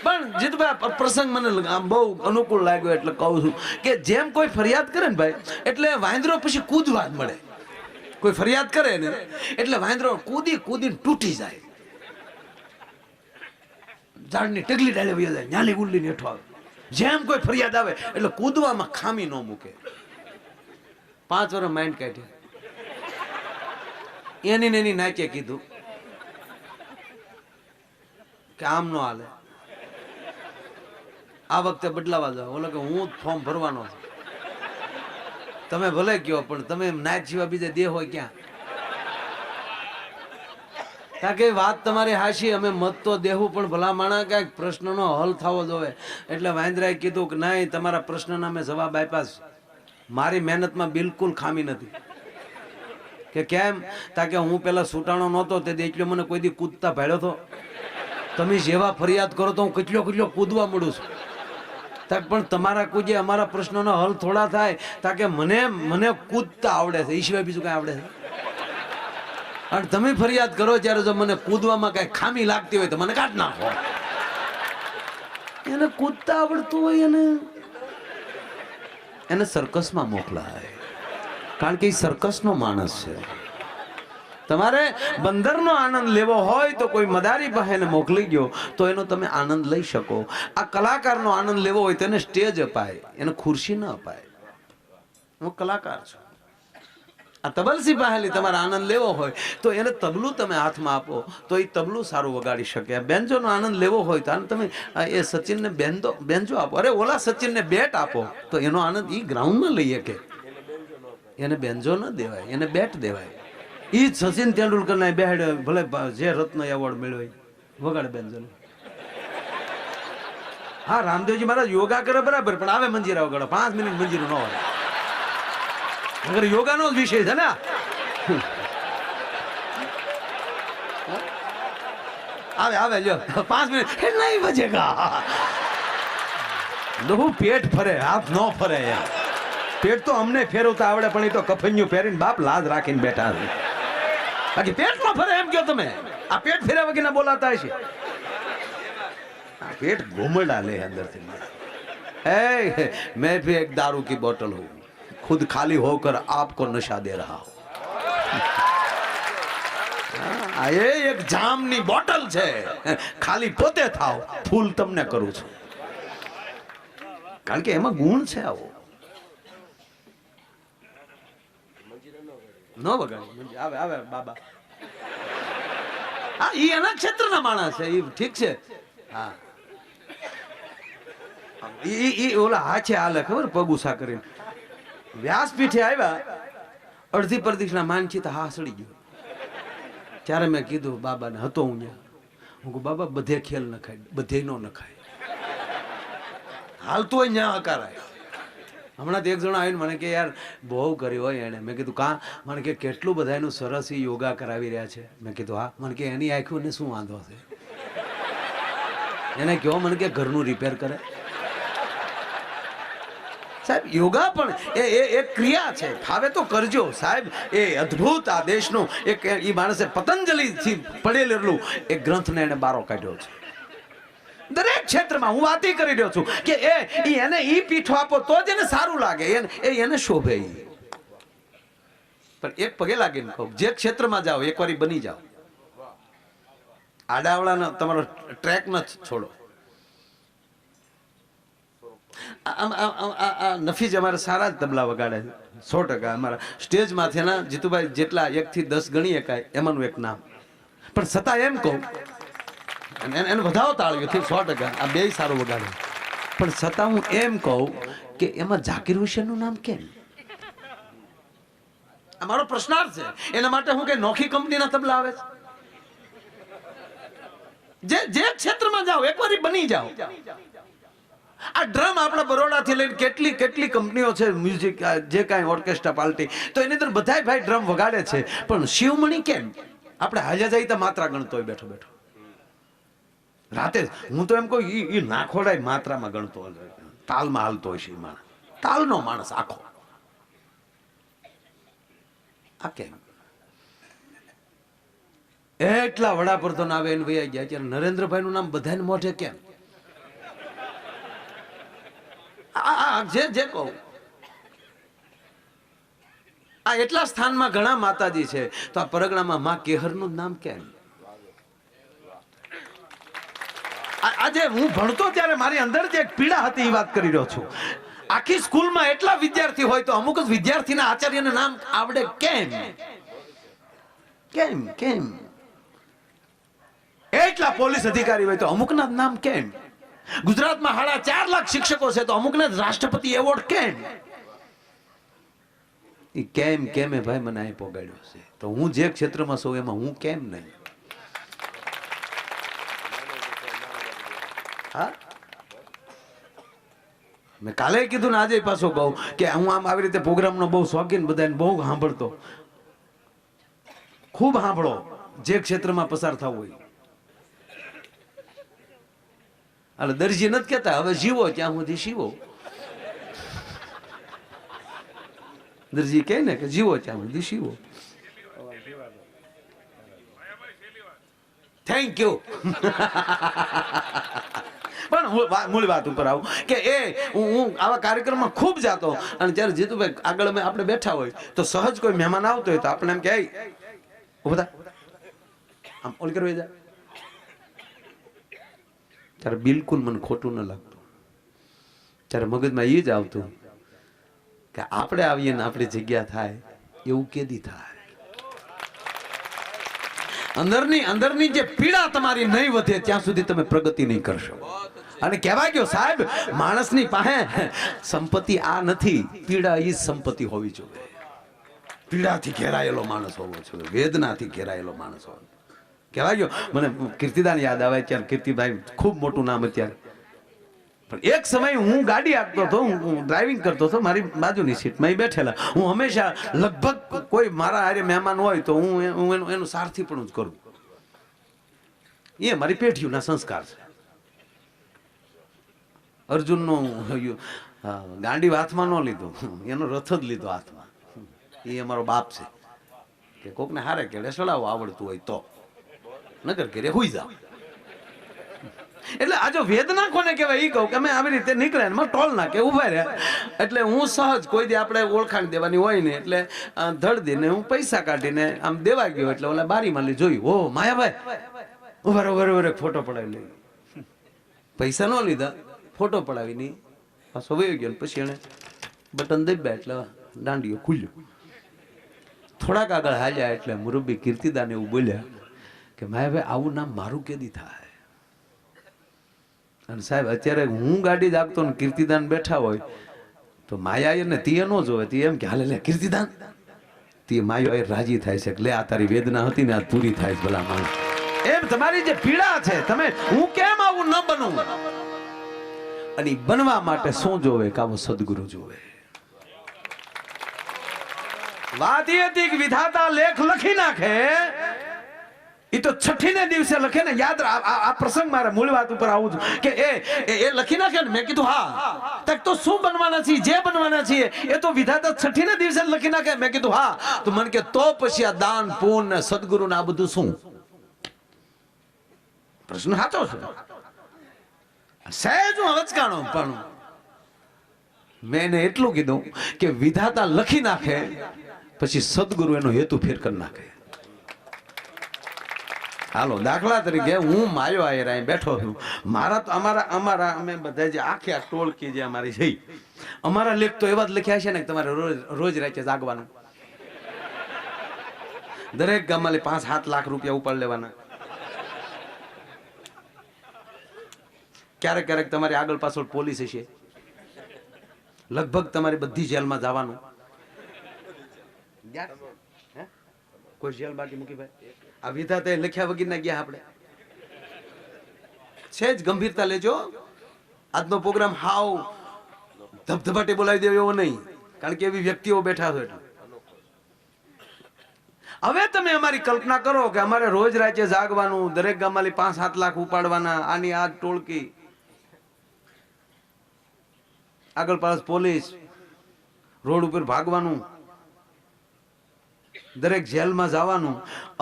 પણ જીતુભાઈ પ્રસંગ મને બહુ અનુકૂળ લાગ્યો એટલે કહું છું કે જેમ કોઈ ફરિયાદ કરે ને ભાઈ એટલે વાંદરો પછી કૂદવા જ મળે. કોઈ ફરિયાદ કરે ને એટલે વાંદરો કૂદીને તૂટી જાય. ઝાડની ટેકલી ડાળે વહી જાય, ન્યાલી ગુલ્લી હેઠો આવે. જેમ કોઈ ફરિયાદ આવે એટલે કૂદવામાં ખામી ન મૂકે. 5 વર્ષ માઇન્ડ કાઢ્યા. એની નાચે કીધું કે આમ નો હાલે, આ વખતે બદલાવા જાવ. ઓલો કે હું જ ફોર્મ ભરવાનો છું. તમે ભલે કયો પણ તમે નાચ સિવાય બીજે દેહ હોય ક્યાં? કારણ કે વાત તમારી હાશી, અમે મત તો દેવું પણ ભલા માણા ક્યાંક પ્રશ્નનો હલ થવો જોવે. એટલે વાંદરાએ કીધું કે નહીં, તમારા પ્રશ્નના મેં જવાબ આપ્યા છે, મારી મહેનતમાં બિલકુલ ખામી નથી. કે કેમ? તાકે હું પેલા સૂટાણો નહોતો તે એટલો મને કોઈ દી કૂદતા ભાડ્યો હતો. તમે જેવા ફરિયાદ કરો તો હું કેટલો કૂદવા મળું છું. તાક પણ તમારા કૂદે અમારા પ્રશ્નોનો હલ થોડા થાય. તાકે મને કૂદતા આવડે છે, એ સિવાય બીજું કઈ આવડે છે? અને તમે ફરિયાદ કરો ત્યારે જો મને કૂદવામાં કઈ ખામી લાગતી હોય તો મને કાઢ નાખો. એને કૂદતા આવડતું હોય એને સર્કસમાં મોકલાય, કારણ કે એ સર્કસનો માણસ છે. તમારે બંદરનો આનંદ લેવો હોય તો કોઈ મદારી બહેને મોકલી ગયો તો એનો તમે આનંદ લઈ શકો. આ કલાકારનો આનંદ લેવો હોય તો એને સ્ટેજ અપાય, એને ખુરશી ન અપાય. હું કલાકાર છું. આ તબલસી પહેલી તમારે આનંદ લેવો હોય તો એને તબલું તમે હાથમાં આપો તો એ તબલું સારું વગાડી શકે. બેન્જોનો આનંદ લેવો હોય તો તમે એ સચિનને બેન્જો આપો. અરે ઓલા સચિનને બેટ આપો તો એનો આનંદ એ ગ્રાઉન્ડમાં લઈએ. કે એને બેન્જો ન દેવાય, એને બેટ દેવાય. એ જ સચિન તેંડુલકરને બેડ ભલે જે રત્ન એવોર્ડ મેળવ્યો વગાડે બેન્જો. હા, રામદેવજી મહારાજ યોગા કરે બરાબર, પણ આવે મંજીરા વગાડો. 5 મિનિટ મંજીરું ન હોય. અગર યોગાનો જ વિષય છે ને, આવે જો 5 મિનિટ નહીં બચેગા. હું પેટ ફરે, હાથ ન ફરે. પેટ તો અમને ફેરવતા આવડે, પણ એ તો કફન્યું ફેરીને બાપ લાજ રાખીને બેઠા છે. બાકી પેટ ન ફરે એમ કયો તમે? આ પેટ ફેર્યા વગર ના બોલાતા છે. पेट घूम डाले अंदर से. मैं भी एक दारू की बोतल हूँ, खुद खाली होकर आपको नशा दे रहा हूँ. ये एक जामनी बोतल છે, ખાલી પોતે થાવ, ફૂલ તમને કરું છું. કારણ કે એમાં ગુણ છે. આવો ન વગાડી આવે બાબા. હા, ઈ એના ક્ષેત્રના માણસ છે, ઈ ઠીક છે. હા, ઓલા હાથે હાલે ખબર, પગુસા કરીને વ્યાસપીઠે આવ્યા. અડધી પ્રદક્ષિણા માનછી તો હા સડી ગયો. ત્યારે મેં કીધું બાબાને, હતો હું ત્યાં, હું કહું બાબા બધે ખેલ ન ખાય, બધે નો ન ખાય, હાલતું હોય ત્યાં હકારાય. હમણાં એક જણા આવીને મને કે યાર બહુ કર્યું હોય એને. મેં કીધું કા? મને કે કેટલું બધા એનું સરસ યોગા કરાવી રહ્યા છે. મેં કીધું હા. મને કે એની આંખોને શું વાંધો છે? એને કહો મને કે ઘરનું રિપેર કરે. સાહેબ યોગા પણ એક ક્રિયા છે, ફાવે તો કરજો સાહેબ. એ અદ્ભુત આ દેશનું એક એ માણસે પતંજલિ થી પડેલું એક ગ્રંથને એને બારો કાઢ્યો છે. દરેક ક્ષેત્રમાં હું વાત કરી રહ્યો છું કે એને ઈ પીઠો આપો તો જ એને સારું લાગે, એને શોભે. પણ એક પગે લાગીને કહું, જે ક્ષેત્રમાં જાઓ એકવાર બની જાઓ. આડાવડાનો તમારો ટ્રેક ન છોડો. નફીજ અમારે સારા જ તબલા વગાડે 100%. અમારા સ્ટેજ માંથીના જીતુભાઈ જેટલા 1 થી 10 ગણી એકાય એમાંનું એક નામ. પણ છતાં એમ કહું, એને વધાવો તાળીઓથી 100%. આ બે સારું વગાડે. પણ છતાં હું એમ કહું કે એમાં ઝાકીર હુસેનનું નામ કેમ? આ મારો પ્રશ્નાર્થ છે. એના માટે હું કે નોખી કંપનીના તબલા આવે છે. જે ક્ષેત્રમાં જાઓ એકવાર બની જાઓ. આ ડ્રમ આપણા બરોડાથી લઈને કેટલી કંપનીઓ છે મ્યુઝિક, જે કાંઈ ઓર્કેસ્ટ્રા પાર્ટી, તો એની અંદર બધાય ભાઈ ડ્રમ વગાડે છે. પણ શિવમણી કેમ? આપણે હાજા જાય તો માત્રા ગણતો હોય બેઠો બેઠો. રાતે હું તો એમ કહું એ નાખોડાય માત્રામાં ગણતો હોય, તાલમાં હાલતો હોય છે. માણસ તાલનો માણસ આખો. આ કેમ? એટલા વડાપ્રધાન આવે એને વૈયા ગયા, ત્યારે નરેન્દ્રભાઈ નું નામ બધાને મોઢે કેમ? જે કહું આ એટલા સ્થાનમાં ઘણા માતાજી છે, તો આ પરગણામાં માં કેહર નું નામ કેમ? આજે હું ભણતો ત્યારે મારી અંદર જે એક પીડા હતી એ વાત કરી રહ્યો છું. આખી સ્કૂલમાં એટલા વિદ્યાર્થી હોય તો અમુક જ વિદ્યાર્થીના આચાર્યને નામ આવડે કેમ? કેમ કેમ? એટલા પોલીસ અધિકારી હોય તો અમુકના નામ કેમ? ગુજરાતમાં 4.5 લાખ શિક્ષકો છે તો અમુકને રાષ્ટ્રપતિ એવોર્ડ કેમ? એ કેમ કેમ ભાઈ મને અહીં પોગાડ્યો છે. તો હું જે ક્ષેત્રમાં છું એમાં હું કેમ નહીં? હા, મેં કાલે કીધું ને આજે પાછો કહું કે હું આમ આવી રીતે પ્રોગ્રામનો બહુ શોખીન, બધાને બહુ સાંભળતો. ખૂબ સાંભળો જે ક્ષેત્રમાં પસાર થવું હોય. એટલે દરજી નથી કહેતા હવે જીવો ત્યાં સુધી શીવો. દરજી કહે ને કે જીવો ત્યાં સુધી શીવો. Thank you. પણ મૂળ વાત ઉપર આવું કે હું આવા કાર્યક્રમમાં ખૂબ જાતો, અને જ્યારે જીતુભાઈ આગળ આપણે બેઠા હોય તો સહજ કોઈ મહેમાન આવતો હોય તો આપણે એમ કે ઉભા આમ ઓલ કરવા જા, ત્યારે બિલકુલ મને ખોટું ન લાગતું. ત્યારે મગજમાં એ જ આવતું કે આપણે આવીએ ને આપણી જગ્યા થાય એવું કેદી થાય. અંદરની જે પીડા તમારી નહીં વધે ત્યાં સુધી તમે પ્રગતિ નહીં કરશો. અને કહેવાય ગયો સાહેબ, માણસની પાસે સંપત્તિ આ નથી, પીડા એ સંપત્તિ હોવી જોઈએ. પીડાથી ઘેરાયેલો માણસ હોવો જોઈએ, વેદનાથી ઘેરાયેલો માણસ હોવો. કહેવાય ગયો, મને કીર્તિદાન યાદ આવે. ત્યારે કીર્તિભાઈ ખૂબ મોટું નામ અત્યારે. પણ એક સમય હું ગાડી આપતો હતો, હું ડ્રાઇવિંગ કરતો હતો, મારી બાજુની સીટમાં બેઠેલા. હું હંમેશા લગભગ કોઈ મારા હારે મહેમાન હોય તો હું એનું સારથી પણ જ કરું. એ મારી પેઢીઓના સંસ્કાર છે. અર્જુનનો ગાંડી હાથમાં ન લીધો, એનો રથ જ લીધો હાથમાં. એ અમારો બાપ છે કે કોકને હારે કેડે સડાવો આવડતું હોય તો, નગર ઘરે હુઈ જાવ. એટલે આ જો વેદના કોને કહેવાય એ કહું કે અમે આવી રીતે નીકળે ને ટોલ નાખે ઉભા રહ્યા. એટલે હું સહજ કોઈ દી આપણે ઓળખાણ દેવાની હોય ને એટલે ધડ દઈને હું પૈસા કાઢીને આમ દેવા ગયો. એટલે ઓલા બારીમાં લઈ જોયું, ઓ માયાભાઈ ઉભા રહો, ફોટો પડાવી લઈ. પૈસા ન લીધા, ફોટો પડાવી નહીં, પાછો વયો ગયો. પછી એને બટન દબ્યા એટલે દાંડીઓ ખુલ્યો. થોડાક આગળ હાલ્યા એટલે મુરબ્બી કીર્તિદાન એવું બોલ્યા કે માયાભાઈ આવું નામ મારું કેદી થાય. અને સાહેબ અત્યારે હું ગાડી જાગતો ને કીર્તિદાન બેઠા હોય તો માયા એને તીએ ન જોવે, તી એમ કે હાલે લે કીર્તિદાન. તી માયો એ રાજી થાય છે કે લે આ તારી વેદના હતી ને આ પૂરી થાય છે. ભલા માણસ એમ તમારી જે પીડા છે, તમે હું કેમ આવું ન બનું, અને બનવા માટે શું જોવે કે આવો સદગુરુ જોવે. વાત એ હતી કે વિધાતા લેખ લખી નાખે એ તો છઠ્ઠી ને દિવસે લખે ને. યાદ આ પ્રસંગ મારે મૂળ વાત ઉપર આવું છું કે એ લખી નાખે ને. મેં કીધું હા, તક તો શું બનવાના છીએ, જે બનવાના છીએ એ તો વિધાતા છઠ્ઠી ને દિવસે લખી નાખે. મેં કીધું હા. તો મને કે તો પછી આ દાન પૂન ને સદગુરુ ને આ બધું શું? પ્રશ્ન સાચો છે. સહેજ હું હવચકાણો, પણ મેં એને એટલું કીધું કે વિધાતા લખી નાખે પછી સદગુરુ એનો હેતુ ફેર કરી નાખે. હાલો દાખલા તરીકે હું માયો આયર અહીં બેઠો છું, મારા તો અમારા અમે બધા જે આખી આ ટોળકી જે અમારી છે, અમારા લેખ તો એવા જ લખ્યા છે ને કે તમારે રોજ રાતે જાગવાનું. દરેક ગામમાં 5-7 લાખ રૂપિયા ઉપાડ લેવાના. ક્યારેક ક્યારેક તમારી આગળ પાછળ પોલીસ હશે, લગભગ તમારી બધી જેલમાં જવાનું. કોઈ જેલ બાકી મૂકી ભાઈ? આ વિધાતા લખ્યા વગર ના ગયા આપણે. છે જ ગંભીરતા લેજો. આજનો પ્રોગ્રામ હાવ ધબધબાટી બોલાવી દેવો એવો નહીં, કારણ કે એવી વ્યક્તિઓ બેઠા હોય. હવે તમે અમારી કલ્પના કરો કે અમારે રોજ રાતે જાગવાનું, દરેક ગામમાં 5-7 લાખ ઉપાડવાના, આની આ ટોળકી, આગળ પાછળ પોલીસ, રોડ ઉપર ભાગવાનું, દરેક જેલમાં જવાનું.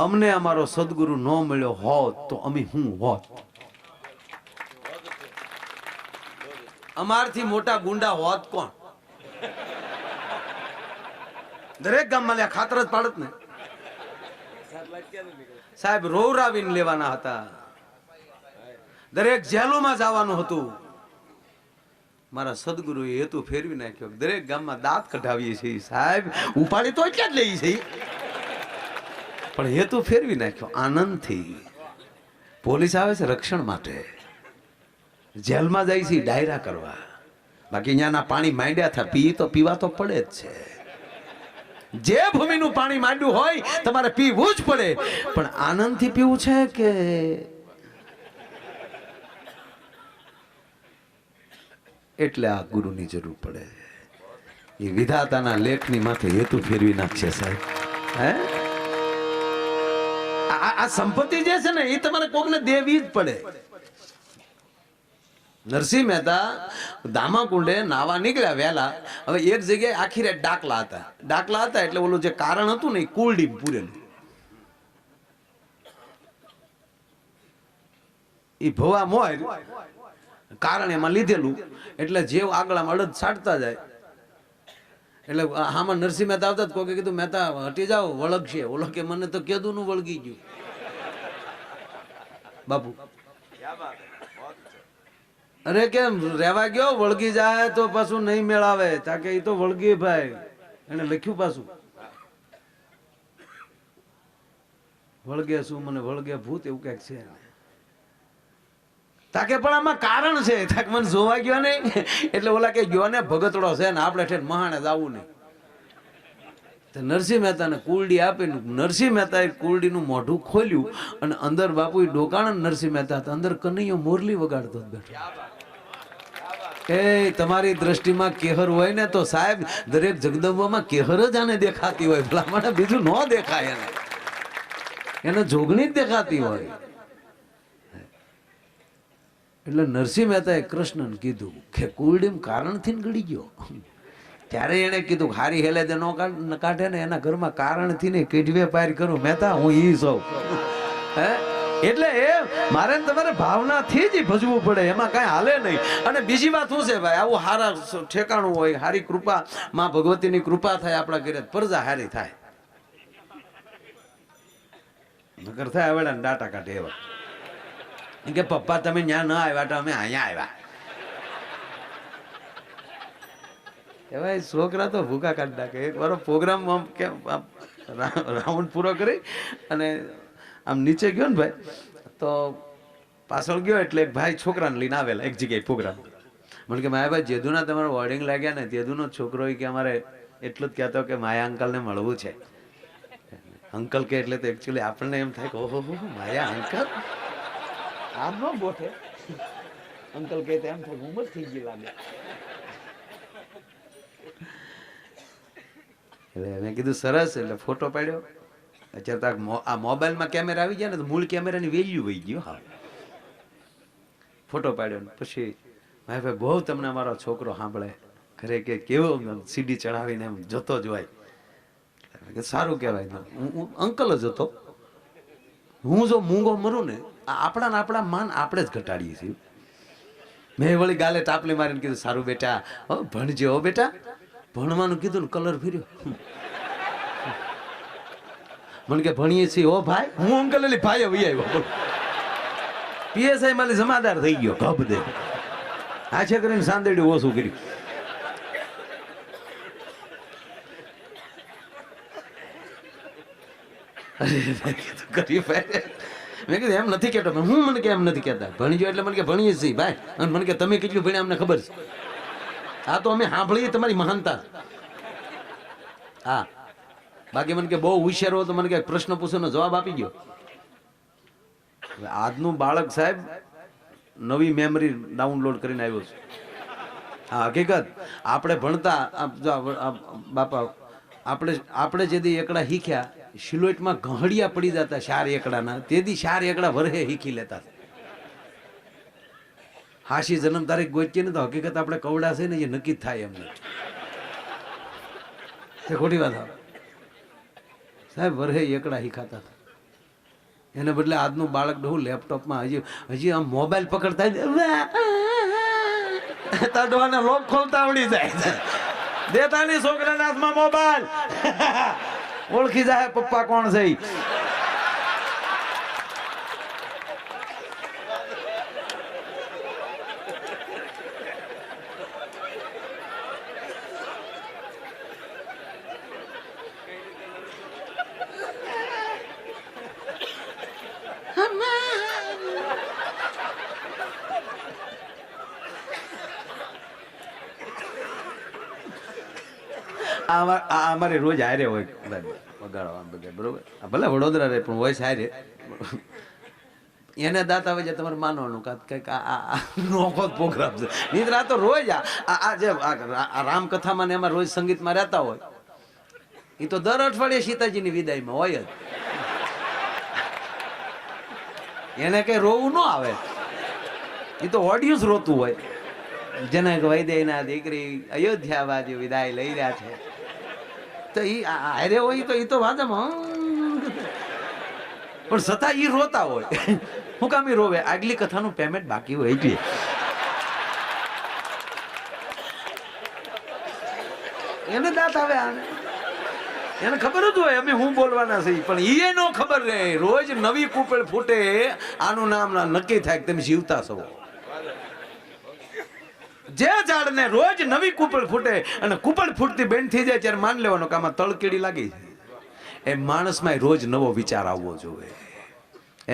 અમને અમારો સદગુરુ ન મળ્યો હોત તો અમે હું હોત? અમારથી મોટા ગુંડા હોત કોણ? દરેક ગામમાં ખાતર જ પાડત ને સાહેબ. રોવરાવીને લેવાના હતા, દરેક જેલોમાં જવાનું હતું. મારા સદગુરુ એ હેતુ ફેરવી નાખ્યો. દરેક ગામમાં દાંત કઢાવીએ છીએ સાહેબ, ઉપાડી તો એટલા જ લઈએ છીએ, પણ હેતુ ફેરવી નાખ્યો આનંદથી. પોલીસ આવે છે રક્ષણ માટે, જેલમાં જાય છે ડાયરા કરવા. બાકી અહીંયાના પાણી માંડ્યા થા, પી તો પીવા તો પડે જ છે. જે ભૂમિનું પાણી માંડ્યું હોય તમારે પીવું જ પડે, પણ આનંદથી પીવું છે કે એટલે આ ગુરુની જરૂર પડે. એ વિધાતાના લેખની માથે હેતુ ફેરવી નાખશે સાહેબ. હે આ સંપત્તિ જે છે ને એ તમારે કોકને દેવી જ પડે. નરસિંહ મહેતા દામાકુંડે નાવા નીકળ્યા વહેલા. હવે એક જગ્યાએ આખી રાત ડાકલા હતા એટલે ઓલું જે કારણ હતું ને એ કુલડીમ પૂરેલું. એ ભવા મોય કારણ એમાં લીધેલું એટલે જેવ આગળમાં અડદ છાંટતા જાય એટલે આમાં નરસિંહ મહેતા આવતા કોકે કીધું મહેતા હટી જાઓ વળગશે. ઓલો કે મને તો કેદું નું વળગી ગયું બાપુ. અરે કેમ રેવા ગયો વળગી જાય તો પાછું નહીં મેળાવે તાકે એ તો વળગી ભાઈ એને લખ્યું પાછું વળગે શું મને વળગે ભૂત એવું કઈક છે તાકે પણ આમાં કારણ છે તાકે મને જોવા ગયો નહીં એટલે ઓલા કે ગયો ને ભગતડો છે ને આપણે ઠેર મહાણે જવું નહીં. નરસિંહ મહેતાને કુલડી આપીને નરસિંહ મહેતાએ કુલડીનું મોઢું ખોલ્યું અને અંદર બાપુ ડોકાણ નરસિંહ મહેતા અંદર કનૈયો મોરલી વગાડતો બેઠો. એ તમારી દ્રષ્ટિમાં કેહર હોય ને તો સાહેબ દરેક જગદંબામાં કેહર જ આને દેખાતી હોય ભલા મને બીજું ન દેખાય એને જોગણી જ દેખાતી હોય. એટલે નરસિંહ મહેતાએ કૃષ્ણને કીધું કે કુલડીમ કારણથી ને ગળી ગયો. ત્યારે એને કીધું હારી હેલે દે નો કાઢે ને એના ઘરમાં કારણથી ને કીઢવે પાર કરું મહેતા હું ઈ સૌ. હે એટલે એ મારે તમારે ભાવનાથી જ ભજવું પડે એમાં કઈ હાલે નહીં. અને બીજી વાત શું છે ભાઈ આવું હારા ઠેકાણું હોય હારી કૃપા માં ભગવતીની કૃપા થાય આપણા ઘરે પ્રજા હારી થાય. નકર થાય હવે ડાટા કાઢે એવા કે પપ્પા તમે ત્યાં ન આવ્યા તો અમે અહીંયા આવ્યા. એવા છોકરા તો ભૂકા કાઢી નાખે. એક વાર પ્રોગ્રામ રાઉન્ડ પૂરો કરી અને આમ નીચે ગયો ને ભાઈ તો પાછળ ગયો એટલે એક ભાઈ છોકરાને લઈને આવેલા એક જગ્યાએ પ્રોગ્રામ. મને કે માયા ભાઈ જેદુના તમારા વોર્ડિંગ લાગ્યા ને તેદુનો છોકરો કે અમારે એટલું જ કહેતો કે માયા અંકલને મળવું છે. અંકલ કે એટલે તો એકચ્યુઅલી આપણને એમ થાય કે ઓહો માયા અંકલ આમ ન બોઠે અંકલ કે એમ થાય ઉંમર થઈ ગઈ લાગે. એટલે મેં કીધું સરસ એટલે ફોટો પાડ્યો. અત્યારે આ મોબાઈલમાં કેમેરા આવી ગયા ને તો મૂળ કેમેરાની વેલ્યુ વહી ગયો. હા ફોટો પાડ્યો ને પછી ભાઈ ભાઈ બહુ તમને અમારો છોકરો સાંભળે ઘરે કે કેવો સીડી ચડાવીને એમ જતો જ હોય. સારું કહેવાય. હું અંકલ જ હતો. હું જો મૂંગો મરું ને આપણા માન આપણે જ ઘટાડીએ છીએ. મેં વળી ગાલે ટાપલી મારીને કીધું સારું બેટા ભણજે હો બેટા. ભણવાનું કીધું ને કલર ફર્યો. મને કે ભણીએ છીએ ઓ ભાઈ. હું અંકલ એટલે ભાઈ આવ્યો પીએસઆઈ મારી જમાદાર થઈ ગયો કબ દે આ છે કરીને સાંદેડી ઓછું કર્યું. મેં કીધું એમ નથી કેતો હું મને કે એમ નથી કેતા ભણી ગયો એટલે મને કે ભણીએ છીએ ભાઈ. અને મને કે તમે કેટલું ભણ્યા અમને ખબર છે. આ તો અમે સાંભળીએ તમારી મહાનતા. હા બાકી મને કે બહુ હોશિયાર હો તો મને કે પ્રશ્ન પૂછવાનો જવાબ આપી ગયો. આજનું બાળક સાહેબ નવી મેમરી ડાઉનલોડ કરીને આવ્યો છે. હા હકીકત આપણે ભણતા બાપા આપણે જેથી એકડા શીખ્યા સિલોટમાં ઘહડિયા પડી જતા 4 એકડાના તેથી 4 એકડા વરહે શીખી લેતા. હાશી જન્મ તારીખ ગોચીએ ને તો હકીકત આપણે કવડા છે ને એ નક્કી જ થાય એમને. ખોટી વાત સાહેબ વરહે એકડા શીખાતા હતા. એને બદલે આજનું બાળક ડહું લેપટોપમાં હજી આમ મોબાઈલ પકડતા તડવાના લોક ખોલતા આવડી જાય. દેતા નહીં છોકરાના હાથમાં મોબાઈલ ઓળખી જાય પપ્પા કોણ છે. અમારે રોજ હારે હોય વગાડવા બધા બરોબર. ભલે વડોદરા રહે પણ હોય હારે. એને દાંત આવે છે તમારે માનવાનું કંઈક આ નોખો જ પ્રોગ્રામ છે. નિદ્ર આ તો રોજ આ જે રામકથામાં ને એમાં રોજ સંગીતમાં રહેતા હોય એ તો દર અઠવાડિયે સીતાજીની વિદાયમાં હોય જ. એને કઈ રોવું ન આવે, એ તો ઓડિયન્સ રોતું હોય. જનક વૈદયના દીકરી અયોધ્યા બાજુ વિદાય લઈ રહ્યા છે તો ઈ હારે હોય તો ઈ તો વાદમાં પણ છતાં ઈ રોતા હોય. હું કામ ઈ રોવે? આગલી કથાનું પેમેન્ટ બાકી હોય એટલે. એને દાંત આવે આને, એને ખબર જ હોય અમે હું બોલવાના છે, પણ ઈ નો ખબર રહે. રોજ નવી કુપેળ ફૂટે, આનું નામ નક્કી થાય કે તમે જીવતા છો. જે ઝાડને રોજ નવી કુપળ ફૂટે અને કુપળ ફૂટતી બેન થઈ જાય ત્યારે માન લેવાનો કે આમાં તળકીડી લાગી છે. એ માણસમાં રોજ નવો વિચાર આવવો જોઈએ.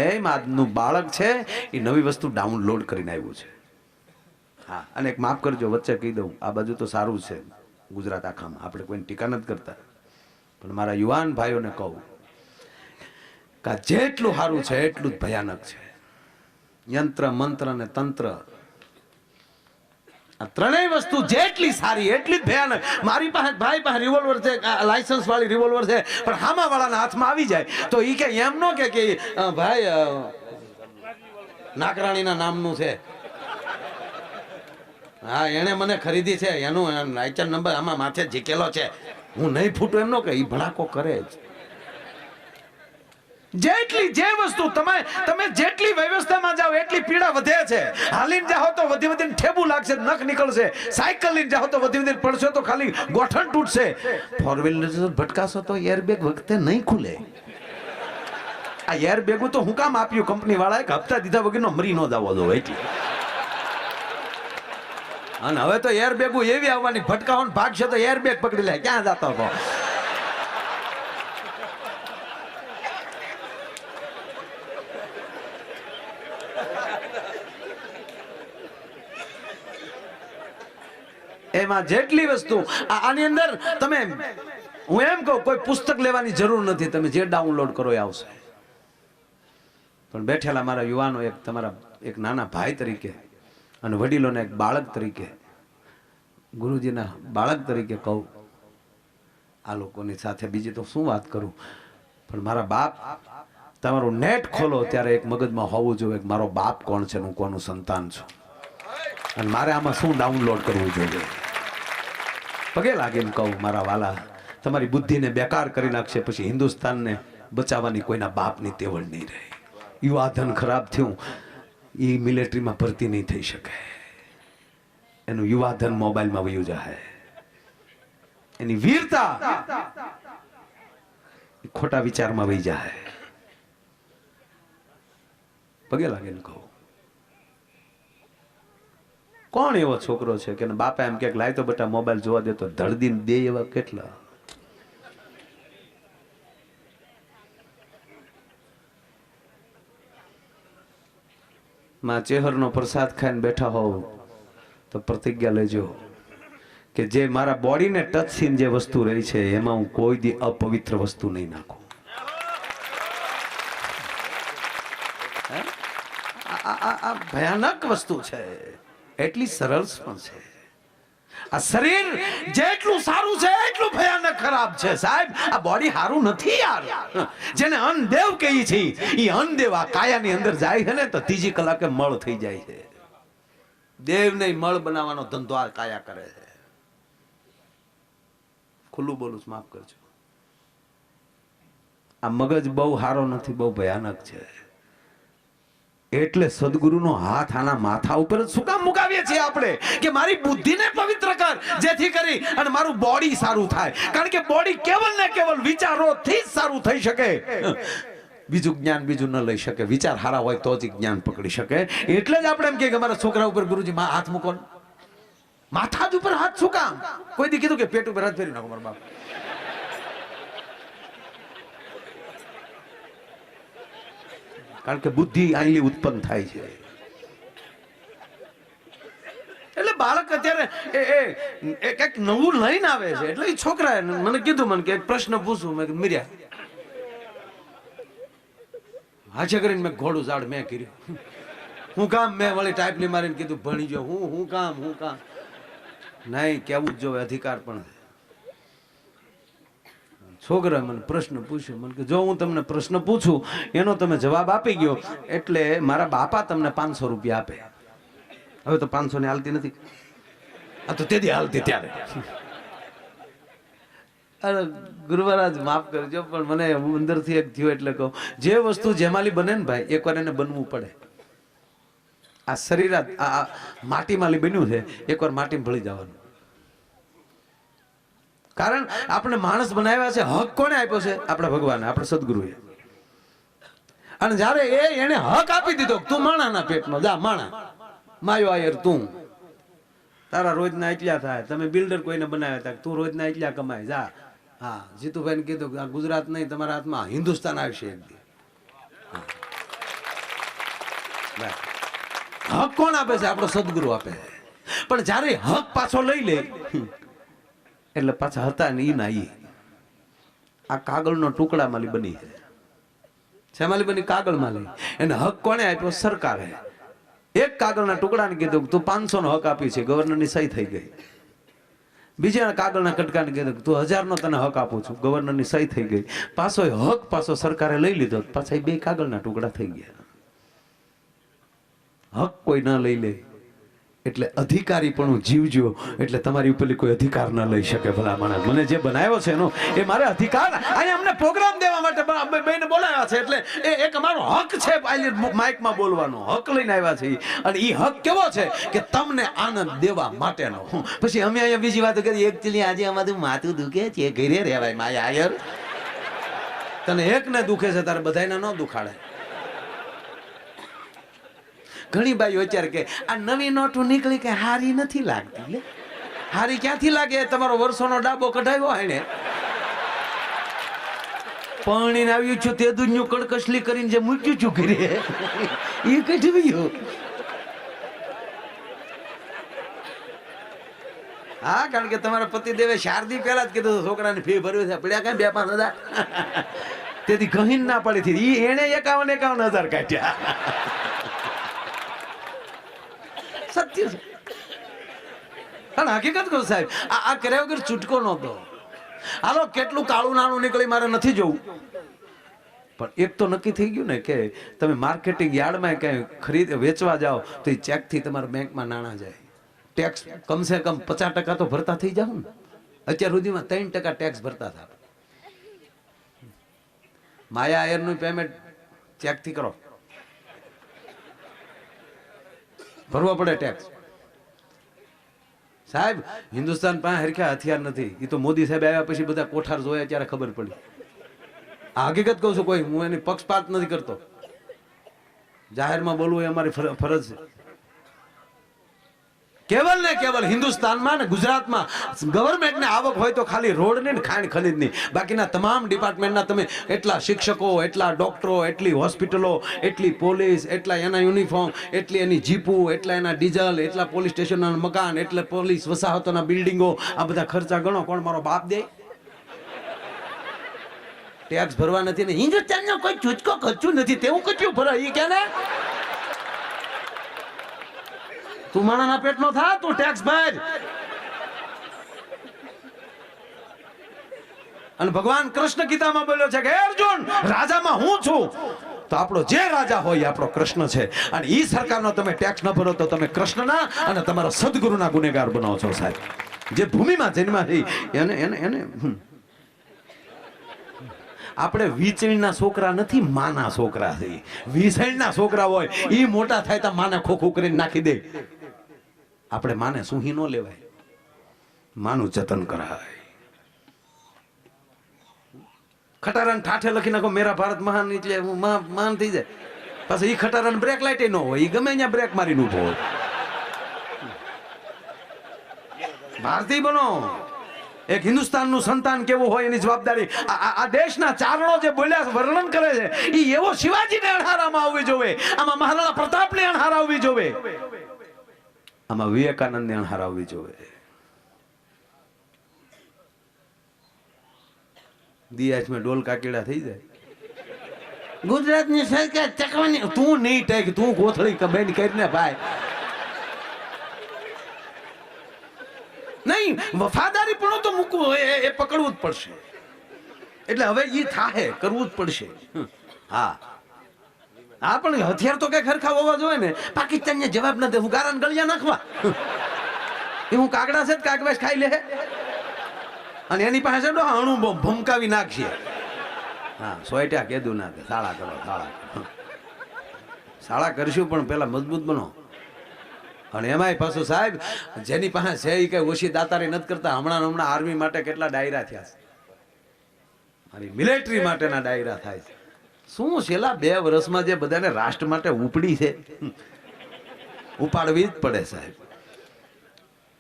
એમ આજનું બાળક છે એ નવી વસ્તુ ડાઉનલોડ કરીને આવ્યું છે. હા, અને એક માફ કરજો વચ્ચે કહી દઉં, આ બાજુ તો સારું છે ગુજરાત આખામાં, આપણે કોઈને ટીકા નથી કરતા, પણ મારા યુવાન ભાઈઓને કહું કે જેટલું સારું છે એટલું જ ભયાનક છે. યંત્ર મંત્ર અને તંત્ર, આ ત્રણેય વસ્તુ જેટલી સારી એટલી જ ભયાનક. મારી પાસે ભાઈ પાસે રિવોલ્વર છે, લાયસન્સ વાળી રિવોલ્વર છે, પણ હામા વાળાના હાથમાં આવી જાય તો ઈ કે એમ નો કે ભાઈ નાકરાણીના નામનું છે, હા એને મને ખરીદી છે, એનું લાયસન્સ નંબર આમાં માથે જીકેલો છે, હું નહીં ફૂટું એમ નો કે ઈ ભડાકો કરે જ. જેટલી જે વસ્તુ તમે જેટલી વ્યવસ્થામાં જાઓ એટલી પીડા વધે છે. હાલીને જાઓ તો વધી વધીને ઠેબુ લાગશે, નખ નીકળશે. સાયકલ લઈને જાઓ તો વધી વધીને પડશો તો ખાલી ગોઠણ તૂટશે. ફોર વ્હીલર ભટકાશો તો એરબેગ વખતે નહીં ખુલે. આ એરબેગું તો હું કામ આપ્યું કંપની વાળાએ કે હપ્તા દીધા વગરનો મરી ન જાવો દો એટલે. અને હવે તો એરબેગું એવી આવવાની, ભટકાવાનો ભાગશે તો એરબેગ પકડી લે. ક્યાં જતો હતો? એમાં જેટલી વસ્તુ આની અંદર તમે, હું એમ કહું કોઈ પુસ્તક લેવાની જરૂર નથી, તમે જે ડાઉનલોડ કરો એ આવશે. પણ બેઠેલા મારા યુવાનો, એક તમારા એક નાના ભાઈ તરીકે અને વડીલોને એક બાળક તરીકે, ગુરુજીના બાળક તરીકે કહું, આ લોકોની સાથે બીજી તો શું વાત કરું, પણ મારા બાપ, તમારું નેટ ખોલો ત્યારે એક મગજમાં હોવું જોઈએ કે મારો બાપ કોણ છે, હું કોનું સંતાન છું, અને મારે આમાં શું ડાઉનલોડ કરવું જોઈએ. પગે લાગીને કહું મારા વાલા, તમારી બુદ્ધિને બેકાર કરી નાખશે, પછી હિન્દુસ્તાનને બચાવવાની કોઈના બાપની તેવડ નહીં રહે. યુવાધન ખરાબ થયું, એ મિલિટરીમાં ભરતી નહીં થઈ શકે, એનું યુવાધન મોબાઈલમાં વયું જાય, એની વીરતા ખોટા વિચારમાં વહી જાય. પગે લાગીને કહું, કોણ એવો છોકરો છે કે બાપા એમ કે લાય તો બેટા મોબાઈલ જોવા દે તો ધડદીને દે? એવા કેટલા. માં ચેહરનો પ્રસાદ ખાઈને બેઠા હોવ તો પ્રતિજ્ઞા લેજો કે જે મારા બોડીને ટચ થઈને જે વસ્તુ રહી છે એમાં હું કોઈ દી અપવિત્ર વસ્તુ નહીં નાખું. આ ભયાનક વસ્તુ છે, એટલી સરળ પણ છે. આ શરીર જેટલું સારું છે એટલું ભયાનક ખરાબ છે સાહેબ. આ બોડી સારું નથી યાર. જેને અનદેવ કહી છે એ અનદેવ આ કાયાની અંદર જાય છે ને તો ત્રીજી કલાકે મળ થઈ જાય છે. દેવને મળ બનાવવાનો ધંધો આ કાયા કરે છે. ખુલ્લું બોલું છું, માફ કરજો. આ મગજ બહુ સારો નથી, બહુ ભયાનક છે. એટલે સદગુરુનો હાથ આના માથા ઉપર શું કામ મુકાવીએ છીએ આપણે કે મારી બુદ્ધિને પવિત્ર કર, જેથી કરી અને મારું બોડી સારું થાય. કારણ કે બોડી કેવલ ને કેવલ વિચારોથી જ સારું થઈ શકે. બીજું જ્ઞાન બીજું ન લઈ શકે. વિચાર સારા હોય તો જ જ્ઞાન પકડી શકે. એટલે જ આપણે એમ કે અમારા છોકરા ઉપર ગુરુજી હાથ મૂકો. માથા જ ઉપર હાથ શું કામ? કોઈ દી કીધું કે પેટ ઉપર હાથ ફેરી નાખો મારા બાપ? કારણ કે બુદ્ધિ આંગળી ઉત્પન્ન થાય છે. એટલે બાળક અત્યારે કઈક નવું લઈને આવે છે. એટલે એ છોકરાએ મને કીધું, મને કે એક પ્રશ્ન પૂછું. મેં મીર્યા હાચે કરીને મેં ઘોડું ઝાડ મેં કર્યું. હું કામ મેં વળી ટાઈપલી મારીને કીધું ભણી જો હું કામ નહીં કેવું જ જોવે અધિકાર પણ. છોકરા મને પ્રશ્ન પૂછ્યો, મને કે જો હું તમને પ્રશ્ન પૂછું એનો તમે જવાબ આપી ગયો એટલે મારા બાપા તમને 500 રૂપિયા આપે. હવે તો 500 ની હાલતી નથી, આ તો તેથી હાલતી ત્યારે. અરે ગુરુવરાજ માફ કરજો પણ મને અંદરથી એક થયું એટલે કહું, જે વસ્તુ જેમાલી બને ને ભાઈ એકવાર એને બનવું પડે. આ શરીર આ માટીમાંથી બન્યું છે, એકવાર માટીમાં ભળી જવાનું. કારણ આપણે માણસ બનાવ્યા છે, હક કોને આપ્યો છે? આપણા ભગવાને, આપણા સદગુરુએ. અને જ્યારે એને હક આપી દીધો, તું માણાના પેટનો જા માણા, માયો આયર તું, તારા રોજના એટલા થાય. તમે બિલ્ડર કોઈને બનાવ્યા હતા, તું રોજના એટલા કમાય જા. હા, જીતુભાઈને કીધું કે આ ગુજરાત નહીં, તમારા હાથમાં હિન્દુસ્તાન આવશે એક દી. હક કોણ આપે છે? આપણો સદગુરુ આપે છે. પણ જ્યારે હક પાછો લઈ લે એટલે પાછા હતા ને ઈ ના ઈ. આ કાગળનો ટુકડા માલી બની છે. શેમાલી બની? કાગળ માલી. એને હક કોને આપ્યો? સરકારે. એક કાગળના ટુકડાને કીધું તું 500 નો હક આપી છે, ગવર્નરની સહી થઈ ગઈ. બીજા કાગળના કટકાને કીધું તું 1000 નો તને હક આપું છું, ગવર્નરની સહી થઈ ગઈ. પાછો હક પાછો સરકારે લઈ લીધો, પાછા 2 કાગળના ટુકડા થઈ ગયા. હક કોઈ ના લઈ લે એટલે અધિકારી પણ જીવજો, એટલે તમારી ઉપર કોઈ અધિકાર ન લઈ શકે. ભલા માણસ, મને જે બનાવ્યો છે એનો એ મારે અધિકાર. અહીંયા અમને પ્રોગ્રામ દેવા માટે બેને બોલાવ્યા છે, એટલે એ એક અમારો હક છે માઇકમાં બોલવાનો. હક લઈને આવ્યા છે અને એ હક કેવો છે કે તમને આનંદ દેવા માટેનો. પછી અમે અહીંયા બીજી વાત કરી, એકચ્યુઅલી આજે અમારું માથું દુખે છે, ઘરે રહેવાય માયા આયર. તને એકને દુખે છે તારે બધાને ન દુખાડે. ઘણી બાઈઓ અત્યારે કે આ નવી નોટો નીકળી કે હારી નથી લાગતી. લે હારી ક્યાંથી લાગે? તમારો વર્ષોનો ડાબો કઢાવ્યો હોય ને, પરણીને આવ્યું છું તે દુનિયું કડકસલી કરીને જે મૂક્યું છું ઘરે એ કઢવ્યું. હા, કારણ કે તમારા પતિદેવે શારદી પહેલા જ કીધું છોકરાને ફી ભર્યું છે, પડ્યા કઈ 2-5 હજાર. તેથી કહીને ના પડી હતી. એને 51 હજાર કાઢ્યા. સત્ય છે. અને હકીકત કહું સાહેબ, આ કર્યા વગર છૂટકો નહોતો. હાલો કેટલું કાળું નાણું નીકળી મારે નથી જોવું, પણ એક તો નક્કી થઈ ગયું ને કે તમે માર્કેટિંગ યાર્ડમાં કઈ વેચવા જાઓ તો એ ચેકથી તમારા બેંકમાં નાણાં જાય. ટેક્સ કમસે કમ 50% તો ભરતા થઈ જાવ ને. અત્યાર સુધીમાં 3% ટેક્સ ભરતા હતા. માયા આયરનું પેમેન્ટ ચેકથી કરો, ભરવો પડે ટેક્સ. સાહેબ હિન્દુસ્તાન પાસે હરખ્યા હથિયાર નથી. એ તો મોદી સાહેબ આવ્યા પછી બધા કોઠાર જોયા ત્યારે ખબર પડી. આ હકીકત કહું છું, કોઈ હું એની પક્ષપાત નથી કરતો. જાહેરમાં બોલવું એ અમારી ફરજ છે. કેવલ ને કેવલ હિન્દુસ્તાનમાં ને ગુજરાતમાં ગવર્મેન્ટને આવક હોય તો ખાલી રોડ ને ખાણ ખનીજની, બાકીના તમામ ડિપાર્ટમેન્ટના તમે એટલા શિક્ષકો, એટલા ડોક્ટરો, એટલી હોસ્પિટલો, એટલી પોલીસ, એટલા એના યુનિફોર્મ, એટલી એની જીપુ, એટલા એના ડીઝલ, એટલા પોલીસ સ્ટેશનના મકાન, એટલે પોલીસ વસાહતોના બિલ્ડિંગો, આ બધા ખર્ચા ગણો. કોણ મારો બાપ દે? ટેક્સ ભરવા નથી ને હિન્દુસ્તાનનો કોઈ ચૂચકો ખર્ચું નથી, તેવું કચ્યું ભરાય. એ કે ને તું માણાના પેટનો થા, તું ટેક્સ ભર. અને ભગવાન કૃષ્ણ ગીતામાં બોલ્યો છે કે અર્જુન, રાજામાં હું છું, તો આપણો જે રાજા હોય આપણો કૃષ્ણ છે. અને ઈ સરકારનો તમે ટેક્સ ન ભરો તો તમે કૃષ્ણના અને તમારા સદગુરુના ગુનેગાર બનાવો છો. સાહેબ જે ભૂમિમાં જન્મ્યા છે એને આપણે વીચણીના છોકરા નથી, માના છોકરા છે. વીસણના છોકરા હોય ઈ મોટા થાય તો માને ખોખું કરીને નાખી દે. આપણે માને સુહી ન લેવાય, માનું જતન કરાય. ખટારાને ઠાઠે લખી નાખો મેરા ભારત મહાન, એટલે મહાન થઈ જાય. પાછું ઈ ખટારાને બ્રેક લાઇટ ન હોય, ઈ ગમે ત્યાં બ્રેક મારીને ઉભો હોય. ભારતીય બનો. એક હિન્દુસ્તાનનું સંતાન કેવું હોય એની જવાબદારી આ દેશના ચારણો જે બોલ્યા વર્ણન કરે છે એ એવો શિવાજીને અણહારામાં આવવી જોવે, આમાં મહારાણા પ્રતાપને અણહાર આવવી જોવે, આમાં વિવેકાનંદને અણહાર આવવી જોવે. દિયાજ મેં ડોલ કાકીડા થઈ જાય ગુજરાતની સરકાર ચકવાની તું નહીં ટેક તું કોથળી કમેન્ટ કરીને ભાઈ નહીં વફાદારી પણ તો મૂકવું એ પકડવું જ પડશે એટલે હવે એ થાહે કરવું જ પડશે હા હા પણ હથિયાર તો કઈ ખરખા હોવા જોઈએ ને પાકિસ્તાનને જવાબ ન દે હું ગારાન ગળિયા નાખવા એ હું કાગડા છે કાગવાસ ખાઈ લે અને એની પાસે અણુ ભમકાવી નાખશે હા સોયટા કીધું ના શાળા કરો શાળા કરશું પણ પેલા મજબૂત બનો અને એમાંય પાછું સાહેબ જેની પાસે છે એ કઈ ઓછી દાતારી નથી કરતા હમણાં આર્મી માટે કેટલા ડાયરા થયા છે અને મિલિટરી માટેના ડાયરા થાય છે શું છેલ્લા 2 વર્ષમાં જે બધાને રાષ્ટ્ર માટે ઉપડી છે ઉપાડવી જ પડે સાહેબ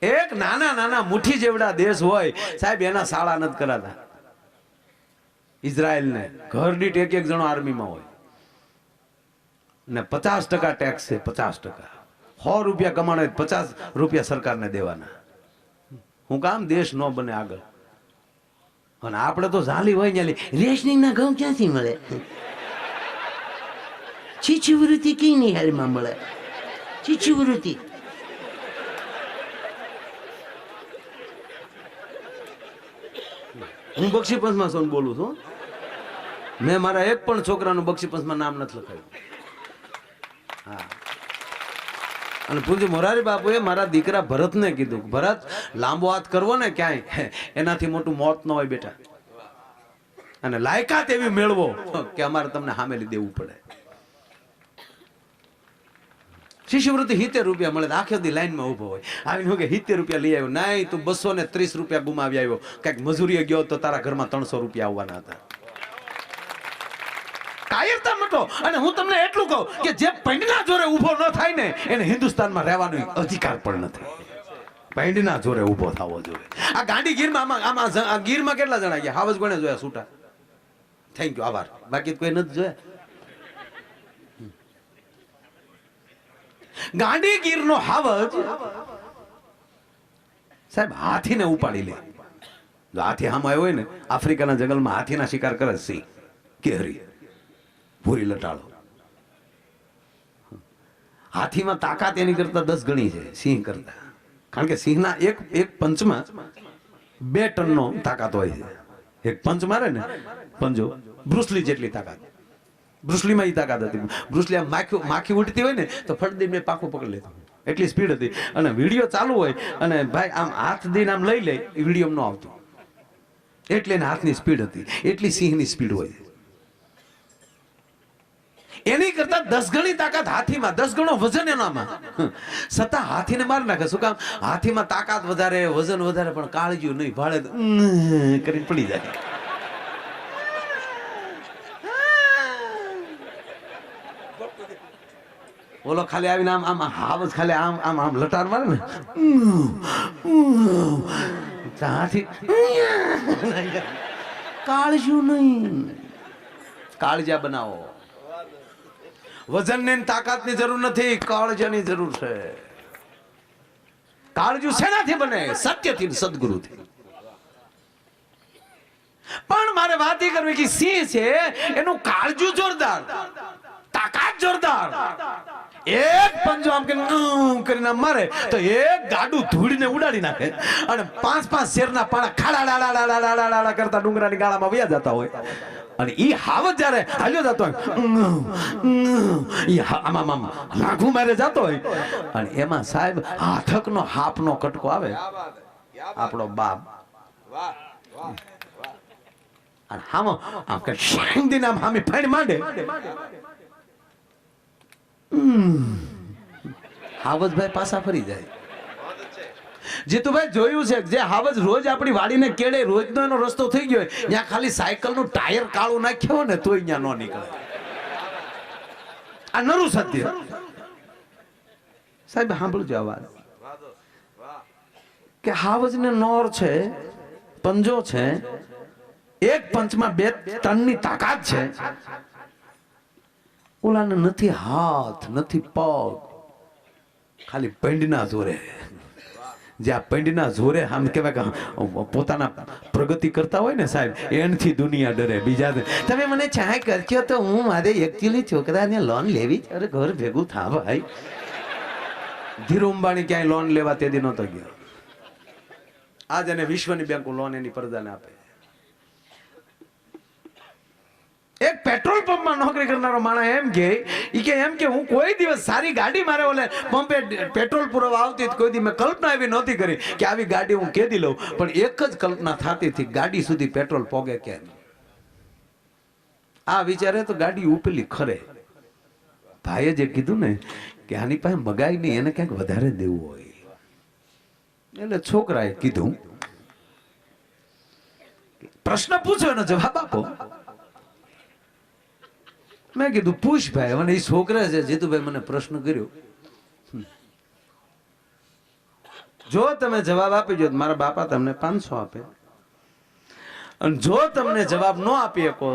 એક નાના મુઠ્ઠી જેવડા દેશ હોય સાહેબ એના શાળા નથી કરાતા ઇઝરાયલ ને ઘર દીઠ એક જણો આર્મીમાં હોય ને 50% ટેક્સ છે 50% 100 રૂપિયા કમાણો 50 રૂપિયા સરકારને દેવાના હું કામ દેશ ન બને આગળ અને આપણે તો ઝાલી હોય ને રેશનિંગ ના ઘઉં ક્યાંથી મળે શિષ્યવૃત્તિ કઈ ની હાલમાં મળે શિષ્યવૃત્તિ હું બક્ષી પંચમાં સોન બોલું છું મેં મારા એક પણ છોકરાનું બક્ષી પંચમાં નામ નથી લખાયું હા અને પૂજ્ય મોરારી બાપુએ મારા દીકરા ભરતને કીધું ભરત લાંબો હાથ કરવો ને ક્યાંય એનાથી મોટું મોત ન હોય બેટા અને લાયકાત એવી મેળવો કે અમારે તમને હામેલી દેવું પડે શિષ્યવૃત્તિ 70 રૂપિયા મળે આખે દી લાઈનમાં ઉભો હોય આવીને કે 70 રૂપિયા લઈ આવ્યો નહીં તું 230 રૂપિયા ગુમાવી આવ્યો કઈક મજૂરીએ ગયો તો તારા ઘરમાં 300 રૂપિયા આવવાના હતા કાયરતા મટો અને હું તમને એટલું કહું કે જે પૈંડના જોરે ઊભો ન થાય ને એને હિન્દુસ્તાનમાં રહેવાનો અધિકાર પણ નથી પૈંડના જોરે ઊભો થવો જોઈએ આ ગાંડી ગીરમાં આમાં ગીરમાં કેટલા જણા ગયા હાવજ કોને જોયા છૂટા થેન્ક યુ આભાર બાકી કોઈ નથી જોયા ગાંડી ગીરનો હાવજ સાહેબ હાથીને ઉપાડી લે જો હાથી આમ આવ્યો હોય ને આફ્રિકાના જંગલમાં હાથીના શિકાર કરે સિંહ કેરી ભૂરી લટાળો હાથીમાં તાકાત એની કરતા 10 ગણી છે સિંહ કરતા કારણ કે સિંહના એક પંચમાં 2 ટનનો તાકાત હોય છે એક પંચ મારે ને પંજો બ્રુસલી જેટલી તાકાત બ્રુસલીમાં ઈ તાકાત હતી બ્રુસલી આમ માખી ઉડતી હોય ને તો ફટદી મેં પાકું પકડી લેતો એટલી સ્પીડ હતી અને વિડીયો ચાલુ હોય અને ભાઈ આમ હાથ દઈને આમ લઈ લે એ વિડીયો ન આવતો એટલે એના હાથની સ્પીડ હતી એટલી સિંહની સ્પીડ હોય એની કરતા 10 ગણી તાકાત હાથીમાં 10 ગણો વજન એનામાં છતાં હાથીને મારી નાખે શું કામ હાથીમાં તાકાત વધારે વજન વધારે પણ કાળજ્યું નહીં ભાડે કરીને પડી જાય ઓલો ખાલી આવીને આમ હાવજ ખાલી આમ લટાર મારે ને હાથી કાળજ્યું નહીં કાળજા બનાવો વજન ને તાકાતની જરૂર નથી કાળજાની જરૂર છે કાળજુ શેનાથી બને સત્યથી સદગુરુથી પણ મારે વાત એ કરવી કે સિંહ છે એનું કાળજુ જોરદાર તાકાત જોરદાર એક પંજો આમ કરીને મારે તો એક ગાડું ધૂળીને ઉડાડી નાખે અને 5 શેરના પાણા ખાડા કરતા ડુંગરાની ગાળામાં વયા જતા હોય અને ઈ હાવજ જ્યારે હાલ્યો જતો હોય ઈ આમ લાગુ મારે જતો હોય અને એમાં સાહેબ હાથકનો હાપનો કટકો આવે આપણો બાપ અને હામો આમ કે શાંતિને આમ હામી ફાઈડ માંડે હાવજભાઈ પાછા ફરી જાય જીતુભાઈ જોયું છે જે હાવજ રોજ આપણી વાડીને કેળે રોજનો એનો રસ્તો થઈ ગયો ત્યાં ખાલી સાયકલનું ટાયર કાળું નાખ્યો ને તોય ત્યાં ન નીકળે આ નરું સત્ય સાહેબ સાંભળજો આ વાત કે હાવજને નોર છે પંજો છે એક પંચમાં 2 ટનની તાકાત છે ઓલાને નથી હાથ નથી પગ ખાલી પૈંડના જોરે જે આ પૈંડના જોરે આમ કહેવાય કે પોતાના પ્રગતિ કરતા હોય ને સાહેબ, એનથી દુનિયા ડરે. બીજા તમે મને ચાય કરશો તો હું મારે એકચ્યુઅલી છોકરાને લોન લેવી છે. અરે ઘર ભેગું થા ભાઈ. ધીરુ અંબાણી ક્યાંય લોન લેવા તે દી નહોતો ગયો. આજ એને વિશ્વની બેંકો લોન એની પ્રજાને આપે. એક પેટ્રોલ પંપમાં નોકરી કરનારો માણસ એમ કે હું કોઈ દિવસ સારી ગાડી મારે ઓલે પંપે પેટ્રોલ પુરવા આવતી કોઈ દી મેં કલ્પના એવી નહોતી કરી કે આવી ગાડી હું કેદી લઉં. પણ એક જ કલ્પના થતી હતી, ગાડી સુધી પેટ્રોલ પોગે કેમ. આ વિચારે તો ગાડી ઉપેલી ખરે. ભાઈએ જે કીધું ને કે આની પાસે મગાઈ નહીં, એને ક્યાંક વધારે દેવું હોય, એટલે છોકરાએ કીધું પ્રશ્ન પૂછો એનો જવાબ આપો. મેં કીધું પૂછ ભાઈ. અને એ છોકરા છે જીતુભાઈ મને પ્રશ્ન કર્યો, જો તમે જવાબ આપી દો મારા બાપા તમને 500 આપે, અને જો તમને જવાબ ન આપી શકો,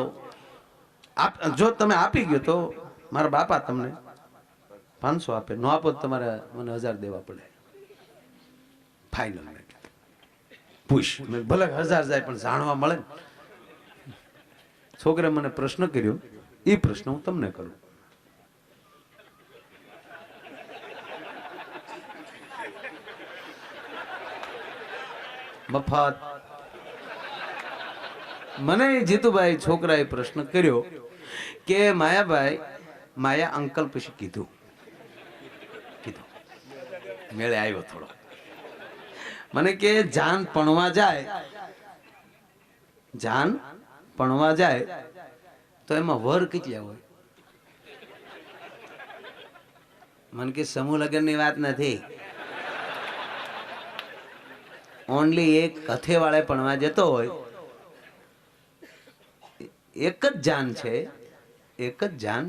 જો તમે આપી ગયો તો મારા બાપા તમને 500 આપે, ન આપો તો તમારે મને 1000 દેવા પડે. ફાઇનલ. પૂછ. ભલે 1000 જાય પણ જાણવા મળે ને. છોકરે મને પ્રશ્ન કર્યો, એ પ્રશ્ન હું તમને કરું. મફત. મને જીતુભાઈ છોકરાએ પ્રશ્ન કર્યો કે માયાભાઈ, માયા અંકલ પછી કીધું મેળે આવ્યો થોડો. મને કે જાન પણવા જાય તો એમાં વર કેટલા હોય? મને કે સમૂહ લગ્ન ની વાત નથી, ઓનલી એક કથે વાળે પણવા જતો હોય, એક જ જાન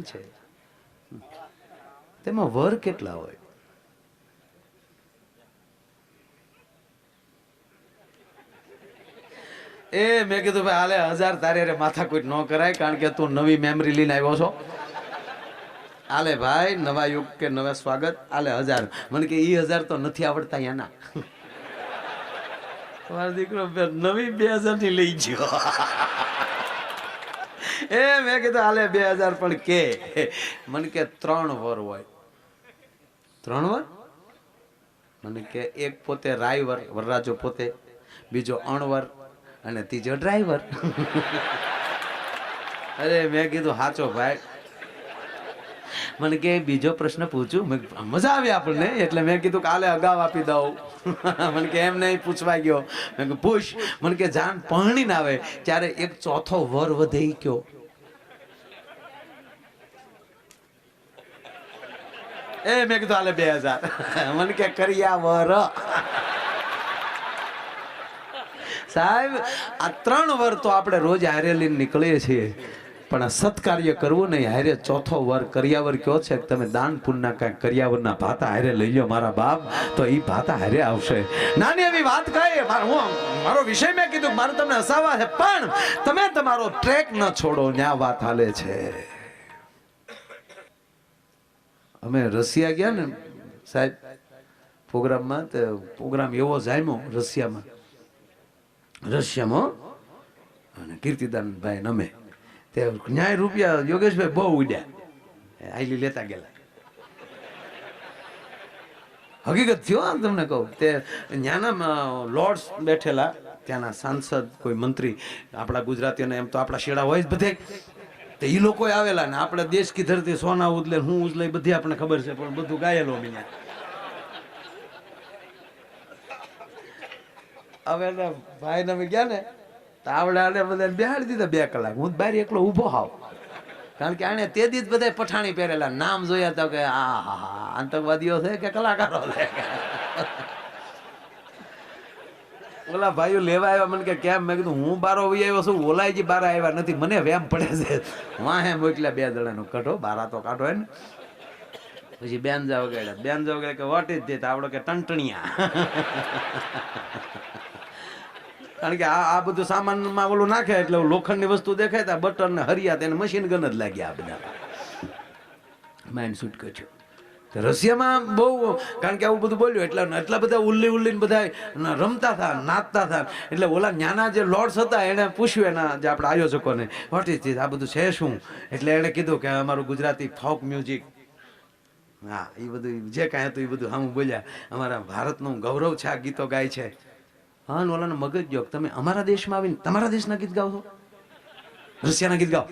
છે, તેમાં વર કેટલા હોય? મેં કીધું ભાઈ હાલે 1000 તારે રે માથા કોઈ ન કરાય, કારણ કે તું નવી મેમરી લઈને આવ્યો છો. હાલે ભાઈ, નવા યુગ કે નવા સ્વાગત. હાલે 1000. મને કે 1000 તો નથી આવડતા એના. તમારો દીકરો નવી 2000 ની લઈ ગયો. મેં કીધું હાલે 2000. પણ કે મને કે 3 વર હોય. 3 વર? મને કે એક પોતે રાયવર વરરાજો પોતે, બીજો અણવર અને ત્રીજો ડ્રાઈવર. અરે મેં કીધું હાચો ભાઈ. મને કે બીજો પ્રશ્ન પૂછું? મજા આવી આપણને, એટલે મેં કીધું કાલે અગાઉ આપી દઉં. મને કે એમ નહીં, પૂછવા ગયો. મેં કીધું પૂછ. મને કે જાન પરણી ના આવે ત્યારે એક ચોથો વર વધે ઈ કયો? મેં કીધું હાલે 2000. મને કે કર્યા વર. સાહેબ આ 3 વર તો આપણે રોજ હારે લઈને નીકળીએ છીએ, પણ આ સત્કાર્ય કરવું નહીં. હારે ચોથો વર કર્યાવર કયો છે? તમે દાન પુણ્યના કાંઈક કર્યાવરના ભાતા હારે લઈ લો મારા બાપ, તો એ ભાતા હારે આવશે. નાની એવી વાત કહી, મારો વિષય મેં કીધું મારે તમને હસાવા છે, પણ તમે તમારો ટ્રેક ન છોડો. ન્યા વાત હાલે છે. અમે રશિયા ગયા ને સાહેબ પ્રોગ્રામમાં, તો પ્રોગ્રામ એવો જામ્યો રશિયામાં, અને કીર્તિદાનભાઈ અમે તે ન્યાય રૂપિયા યોગેશભાઈ બહુ ઉડ્યા, આઈલી લેતા ગયેલા. હકીકત થયો તમને કહું. તે ત્યાંના લોર્ડ્સ બેઠેલા, ત્યાંના સાંસદ, કોઈ મંત્રી, આપણા ગુજરાતીઓને એમ તો આપણા શેડા હોય જ બધે, તો એ લોકો આવેલા ને આપણે દેશ કી ધરતી સોના ઉદલે હું ઉજલે બધી આપણે ખબર છે, પણ બધું ગાયેલો અહીંયા. હવે ભાઈ ને અમે ગયા ને તો આવડે બધા બેહાડી દીધા 2 કલાક. હું બહાર એકલો ઊભો હાવ, કારણ કે આને તે દી બધા પઠાણી પહેરેલા, નામ જોયા હતા કે આતંકવાદીઓ છે કે કલાકારો છે. ઓલા ભાઈઓ લેવા આવ્યા, મને કે કેમ? મેં કીધું હું બારો વહી આવ્યો છું, ઓલાઈજી બારા આવ્યા નથી, મને વેમ પડે છે. વાહે મોકલ્યા 2 જણાનું, કાઢો બારા તો કાઢો હે ને. પછી બેન જાવ ગયા કે વોટ ઇઝ ધીસ? આવડો કે ટંટણિયા. કારણ કે આ બધું સામાનમાં ઓલું નાખે એટલે લોખંડની વસ્તુ દેખાય તા બટન ને હરિયા તેને મશીન ગન જ લાગ્યા. આ બધા માઇન્ડ શૂટ કર્યો. રશિયામાં બહુ, કારણ કે આવું બધું બોલ્યું એટલે એટલા બધા ઉલ્લી બધા રમતા હતા, નાચતા હતા. એટલે ઓલા ન્યાના જે લોર્ડ્સ હતા એને પૂછ્યું એના જે આપણા આયોજકોને, વોટ ઇઝ ધીસ, આ બધું છે શું? એટલે એણે કીધું કે અમારું ગુજરાતી ફોક મ્યુઝિક. હા, એ બધું જે કાંઈ હતું એ બધું હા બોલ્યા, અમારા ભારતનું ગૌરવ છે, આ ગીતો ગાય છે. હા, ઓલાનો મગજ જો, તમે અમારા દેશમાં આવીને તમારા દેશના ગીત ગાઓ છો, રશિયાના ગીત ગાઓ.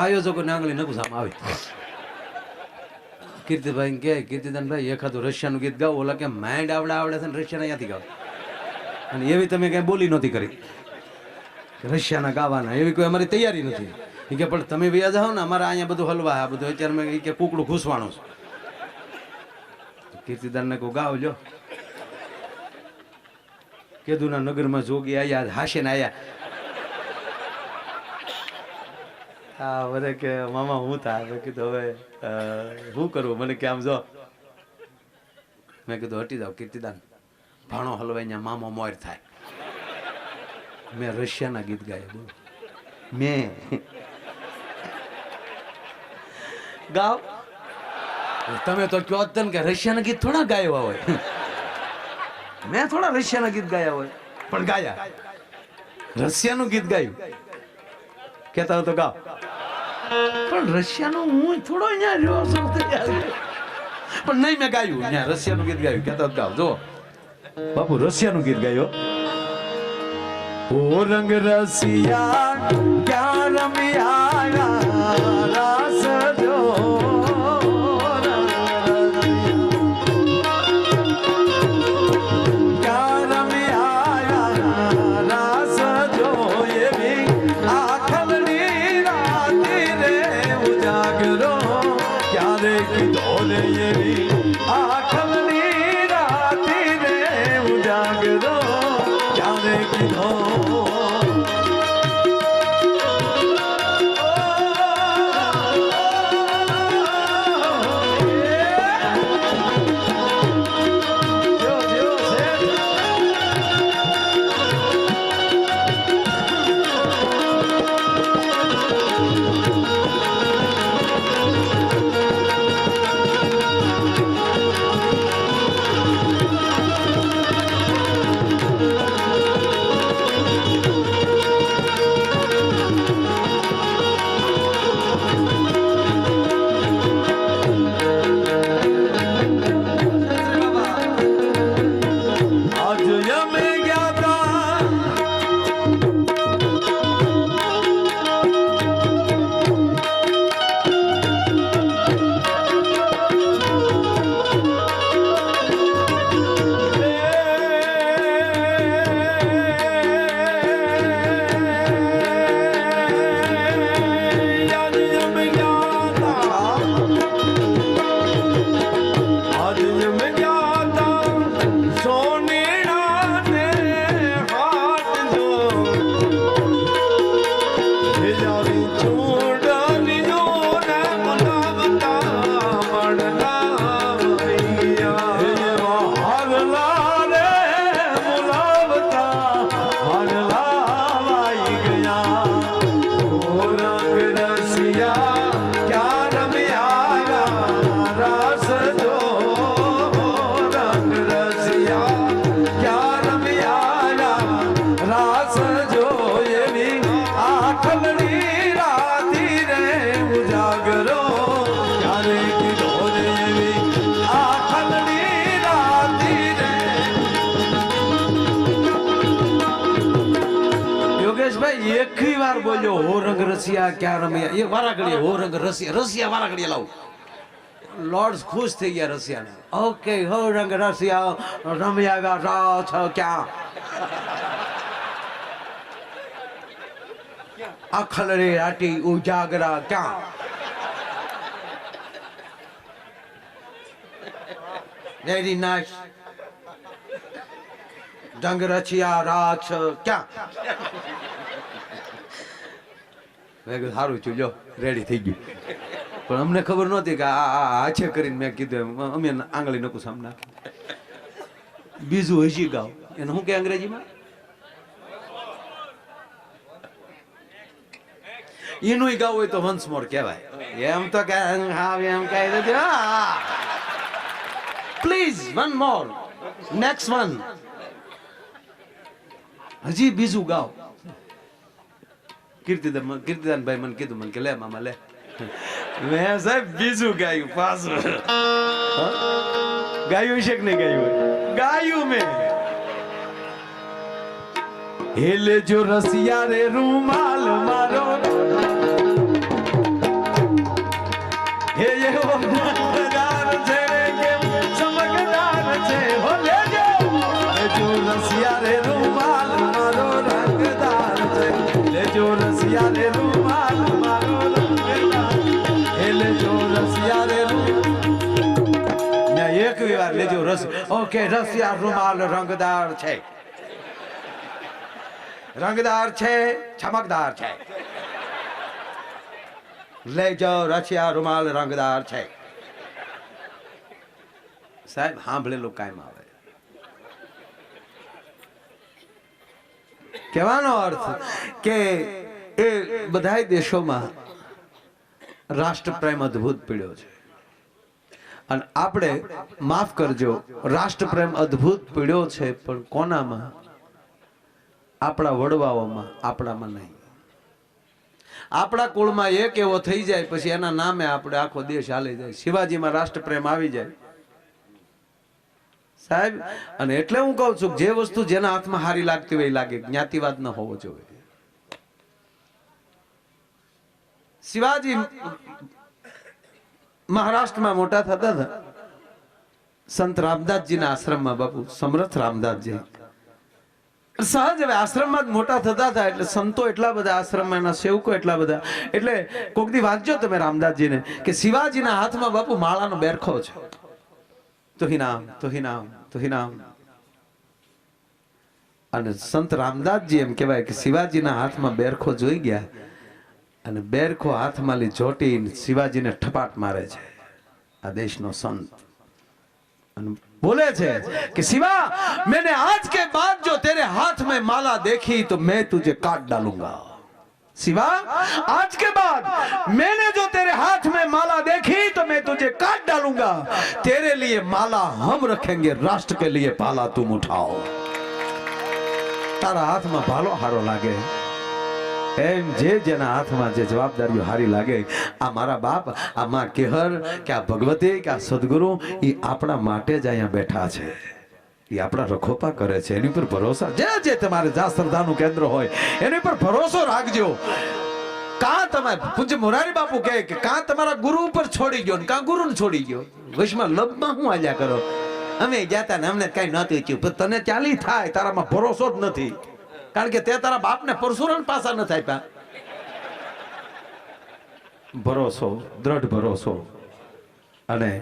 આયોજકોને આંગળી નકું સામે આવે. કીર્તિભાઈ કે કીર્તિદાનભાઈ એકાદું રશિયાનું ગીત ગાઓ. ઓલા કે માઇન્ડ આવડે છે ને રશિયાના અહીંયાથી ગાઓ. અને એવી તમે કઈ બોલી નહોતી કરી રશિયાના ગાવાના, એવી કોઈ અમારી તૈયારી નથી. એ કે પણ તમે વ્યા જાઓ ને, અમારે અહીંયા બધું હલવા, આ બધું અત્યારે મેં કે કુકડું ઘૂસવાનું છે. કીર્તિદાનને કહું ગાવ જો. કેદુના નગરમાં જોગી આયા, હાશીને આયા. હા, મને કે મામા હું થાય. મેં કીધું હવે શું કરવું? મને કે આમ જો. મેં કીધું હટી જાઓ કીર્તિદાન, ભાણો હલવાઈ ત્યાં મામો મોર થાય. મેં રશિયાના ગીત ગાયા. બોલો, મેં ગાવ. તમે તો કહો જ કે રશિયાના ગીત થોડા ગાયા હોય. મેં થોડા રશિયાના ગીત ગાયા હોય, પણ ગાયા. રશિયાનું ગીત ગાયું કેતા તો ગાવ. પણ રશિયાનું હું થોડો અહીંયા રહ્યો છું, પણ નહીં મેં ગાયું. અહીંયા રશિયાનું ગીત ગાયું કેતા ગાવ. જો બાપુ રશિયાનું ગીત ગાયો. ઓ રંગ રસિયા ક્યાં રમ્યા રાસ જો, ક્યાં રમ્યા રાસ જો, એવી આખલની રાતી રે ઉજાગરો ક્યારે કીધો ને, એવી આખલની રાતી રે ઉજાગરો ક્યારે કીધો. એકવી વાર બોલ્યો હો રંગ રસિયા ક્યાં રમ્યા, એ વારા ઘડીએ હો રંગ રસિયા, રસિયા વારા ઘડીએ લાવું. લોર્ડ્સ ખુશ થઈ ગયા રસિયાને. ઓકે, હો રંગ રસિયા રમ્યા રા છો ક્યાં, અખલરે રાટી ઉજાગરા ક્યાં. Very nice. રંગ રસિયા રા છો ક્યાં. મેં કીધું સારું છું, જો રેડી થઈ ગયું. પણ અમને ખબર નહોતી કે આ છે કરીને મેં કીધું અમે આંગળી નકું સામ નાખી. બીજું હજી ગાવ, એને શું કે અંગ્રેજીમાં, એનું ગાવું હોય તો વન્સ મોર કહેવાય. એમ તો કે હા એમ કહી દેજો. Please one more, next one. હજી બીજું ગાઓ. કીર્તિદાનભાઈ મને કીધું, મને કે લે મામા લે. મેં સાહેબ બીજું ગાયું પાછું. ગાયું છે કે નહીં ગાયું? ગાયું મેં. હેલે જો રસિયા રે રૂમાલ મારો, હે એવો મજેદાર છે કે ચમકદાર છે. હો લેજો લેજો રસિયા રે રૂમાલ મારો રંગદાર છે. લેજો રસિયા રે રૂમાલ મારો રંગદાર. હે લેજો રસિયા રે રૂમાલ. એક વાર લેજો રસ. ઓકે, રસિયા રૂમાલ રંગદાર છે, રંગદાર છે, ચમકદાર છે. લેજો રસિયા રૂમાલ રંગદાર છે. સાહેબ સાંભળેલું કાયમ આવે. કહેવાનો અર્થ કે એ બધા દેશોમાં રાષ્ટ્રપ્રેમ અદ્ભુત પીડ્યો છે. અને આપણે માફ કરજો, રાષ્ટ્રપ્રેમ અદ્ભુત પીડ્યો છે, પણ કોનામાં? આપણા વડવાઓમાં, આપણામાં નહીં. આપણા કુળમાં એક એવો થઈ જાય પછી એના નામે આપણે આખો દેશ હાલી જાય. શિવાજીમાં રાષ્ટ્રપ્રેમ આવી જાય સાહેબ. અને એટલે હું કહું છું જે વસ્તુ જેના હાથમાં હારી લાગતી હોય લાગે, જ્ઞાતિવાદ ન હોવો જોઈએ. શિવાજી મહારાષ્ટ્રમાં મોટા થતા હતા. સંત રામદાસજીના આશ્રમમાં, બાપુ સમર્થ રામદાસજી સહજ હવે આશ્રમમાં જ મોટા થતા હતા. એટલે સંતો એટલા બધા આશ્રમમાં, એના સેવકો એટલા બધા. એટલે કોક દી વાંચજો તમે રામદાસજીને કે શિવાજીના હાથમાં બાપુ માળાનો બેરખો છે. તુહી નામ, તુહી નામ, તુહી નામ. અને સંત રામદાસજી એમ કહેવાય કે શિવાજીના હાથમાં બેરખો જોઈ ગયા અને બેરખો હાથમાં લી જોટી શિવાજીને ઠપાટ મારે છે આ દેશનો સંત. અને बोले थे कि शिवा, मैंने आज के बाद जो तेरे हाथ में माला देखी तो मैं तुझे काट डालूंगा. शिवा, आज के बाद मैंने जो तेरे हाथ में माला देखी तो मैं तुझे काट डालूंगा. तेरे लिए माला हम रखेंगे, राष्ट्र के लिए पाला तुम उठाओ. तारा हाथ में भालो हारो लागे એમ જે જેના હાથમાં જે જવાબદારીઓ હારી લાગે. આ મારા બાપ, આ માં કેહર, કે આ ભગવતી, કે આ સદગુરુ, એ આપણા માટે જ અહીંયા બેઠા છે. એ આપણા રખોપા કરે છે. એની પર ભરોસા, જે જે તમારે જા શ્રદ્ધાનું કેન્દ્ર હોય એની પર ભરોસો રાખજો. કાં તમે પૂજ્ય મોરારી બાપુ કહે કે કાં તમારા ગુરુ ઉપર છોડી ગયો ને કાં ગુરુને છોડી ગયો. વશમાં લબમાં હું આલ્યા કરો. અમે ગયા ને અમને કઈ નહોતું થયું, પણ તને ચાલી થાય, તારામાં ભરોસો જ નથી. કારણ કે તે તારા બાપને પરશુરામ પાસા ન આપ્યા. ભરોસો, દ્રઢ ભરોસો. અને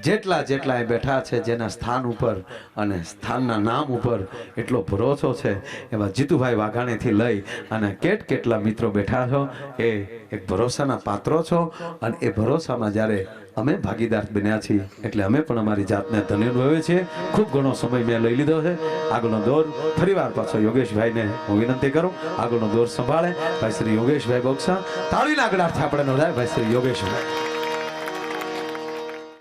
જેટલા જેટલા એ બેઠા છે જેના સ્થાન ઉપર અને સ્થાનના નામ ઉપર એટલો ભરોસો છે, એવા જીતુભાઈ વાઘાણીથી લઈ અને કેટલા મિત્રો બેઠા છો, એ એક ભરોસાના પાત્રો છો. અને એ ભરોસામાં જ્યારે અમે ભાગીદાર બન્યા છીએ એટલે અમે પણ અમારી જાતને ધન્ય અનુભવીએ છીએ. ખૂબ ઘણો સમય મેં લઈ લીધો છે. આગળનો દોર ફરીવાર પાછો યોગેશભાઈને હું વિનંતી કરું, આગળનો દોર સંભાળે ભાઈ શ્રી યોગેશભાઈ બોક્સા. તાળીના ગળાથી આપણે નોંધાય ભાઈ શ્રી યોગેશભાઈ.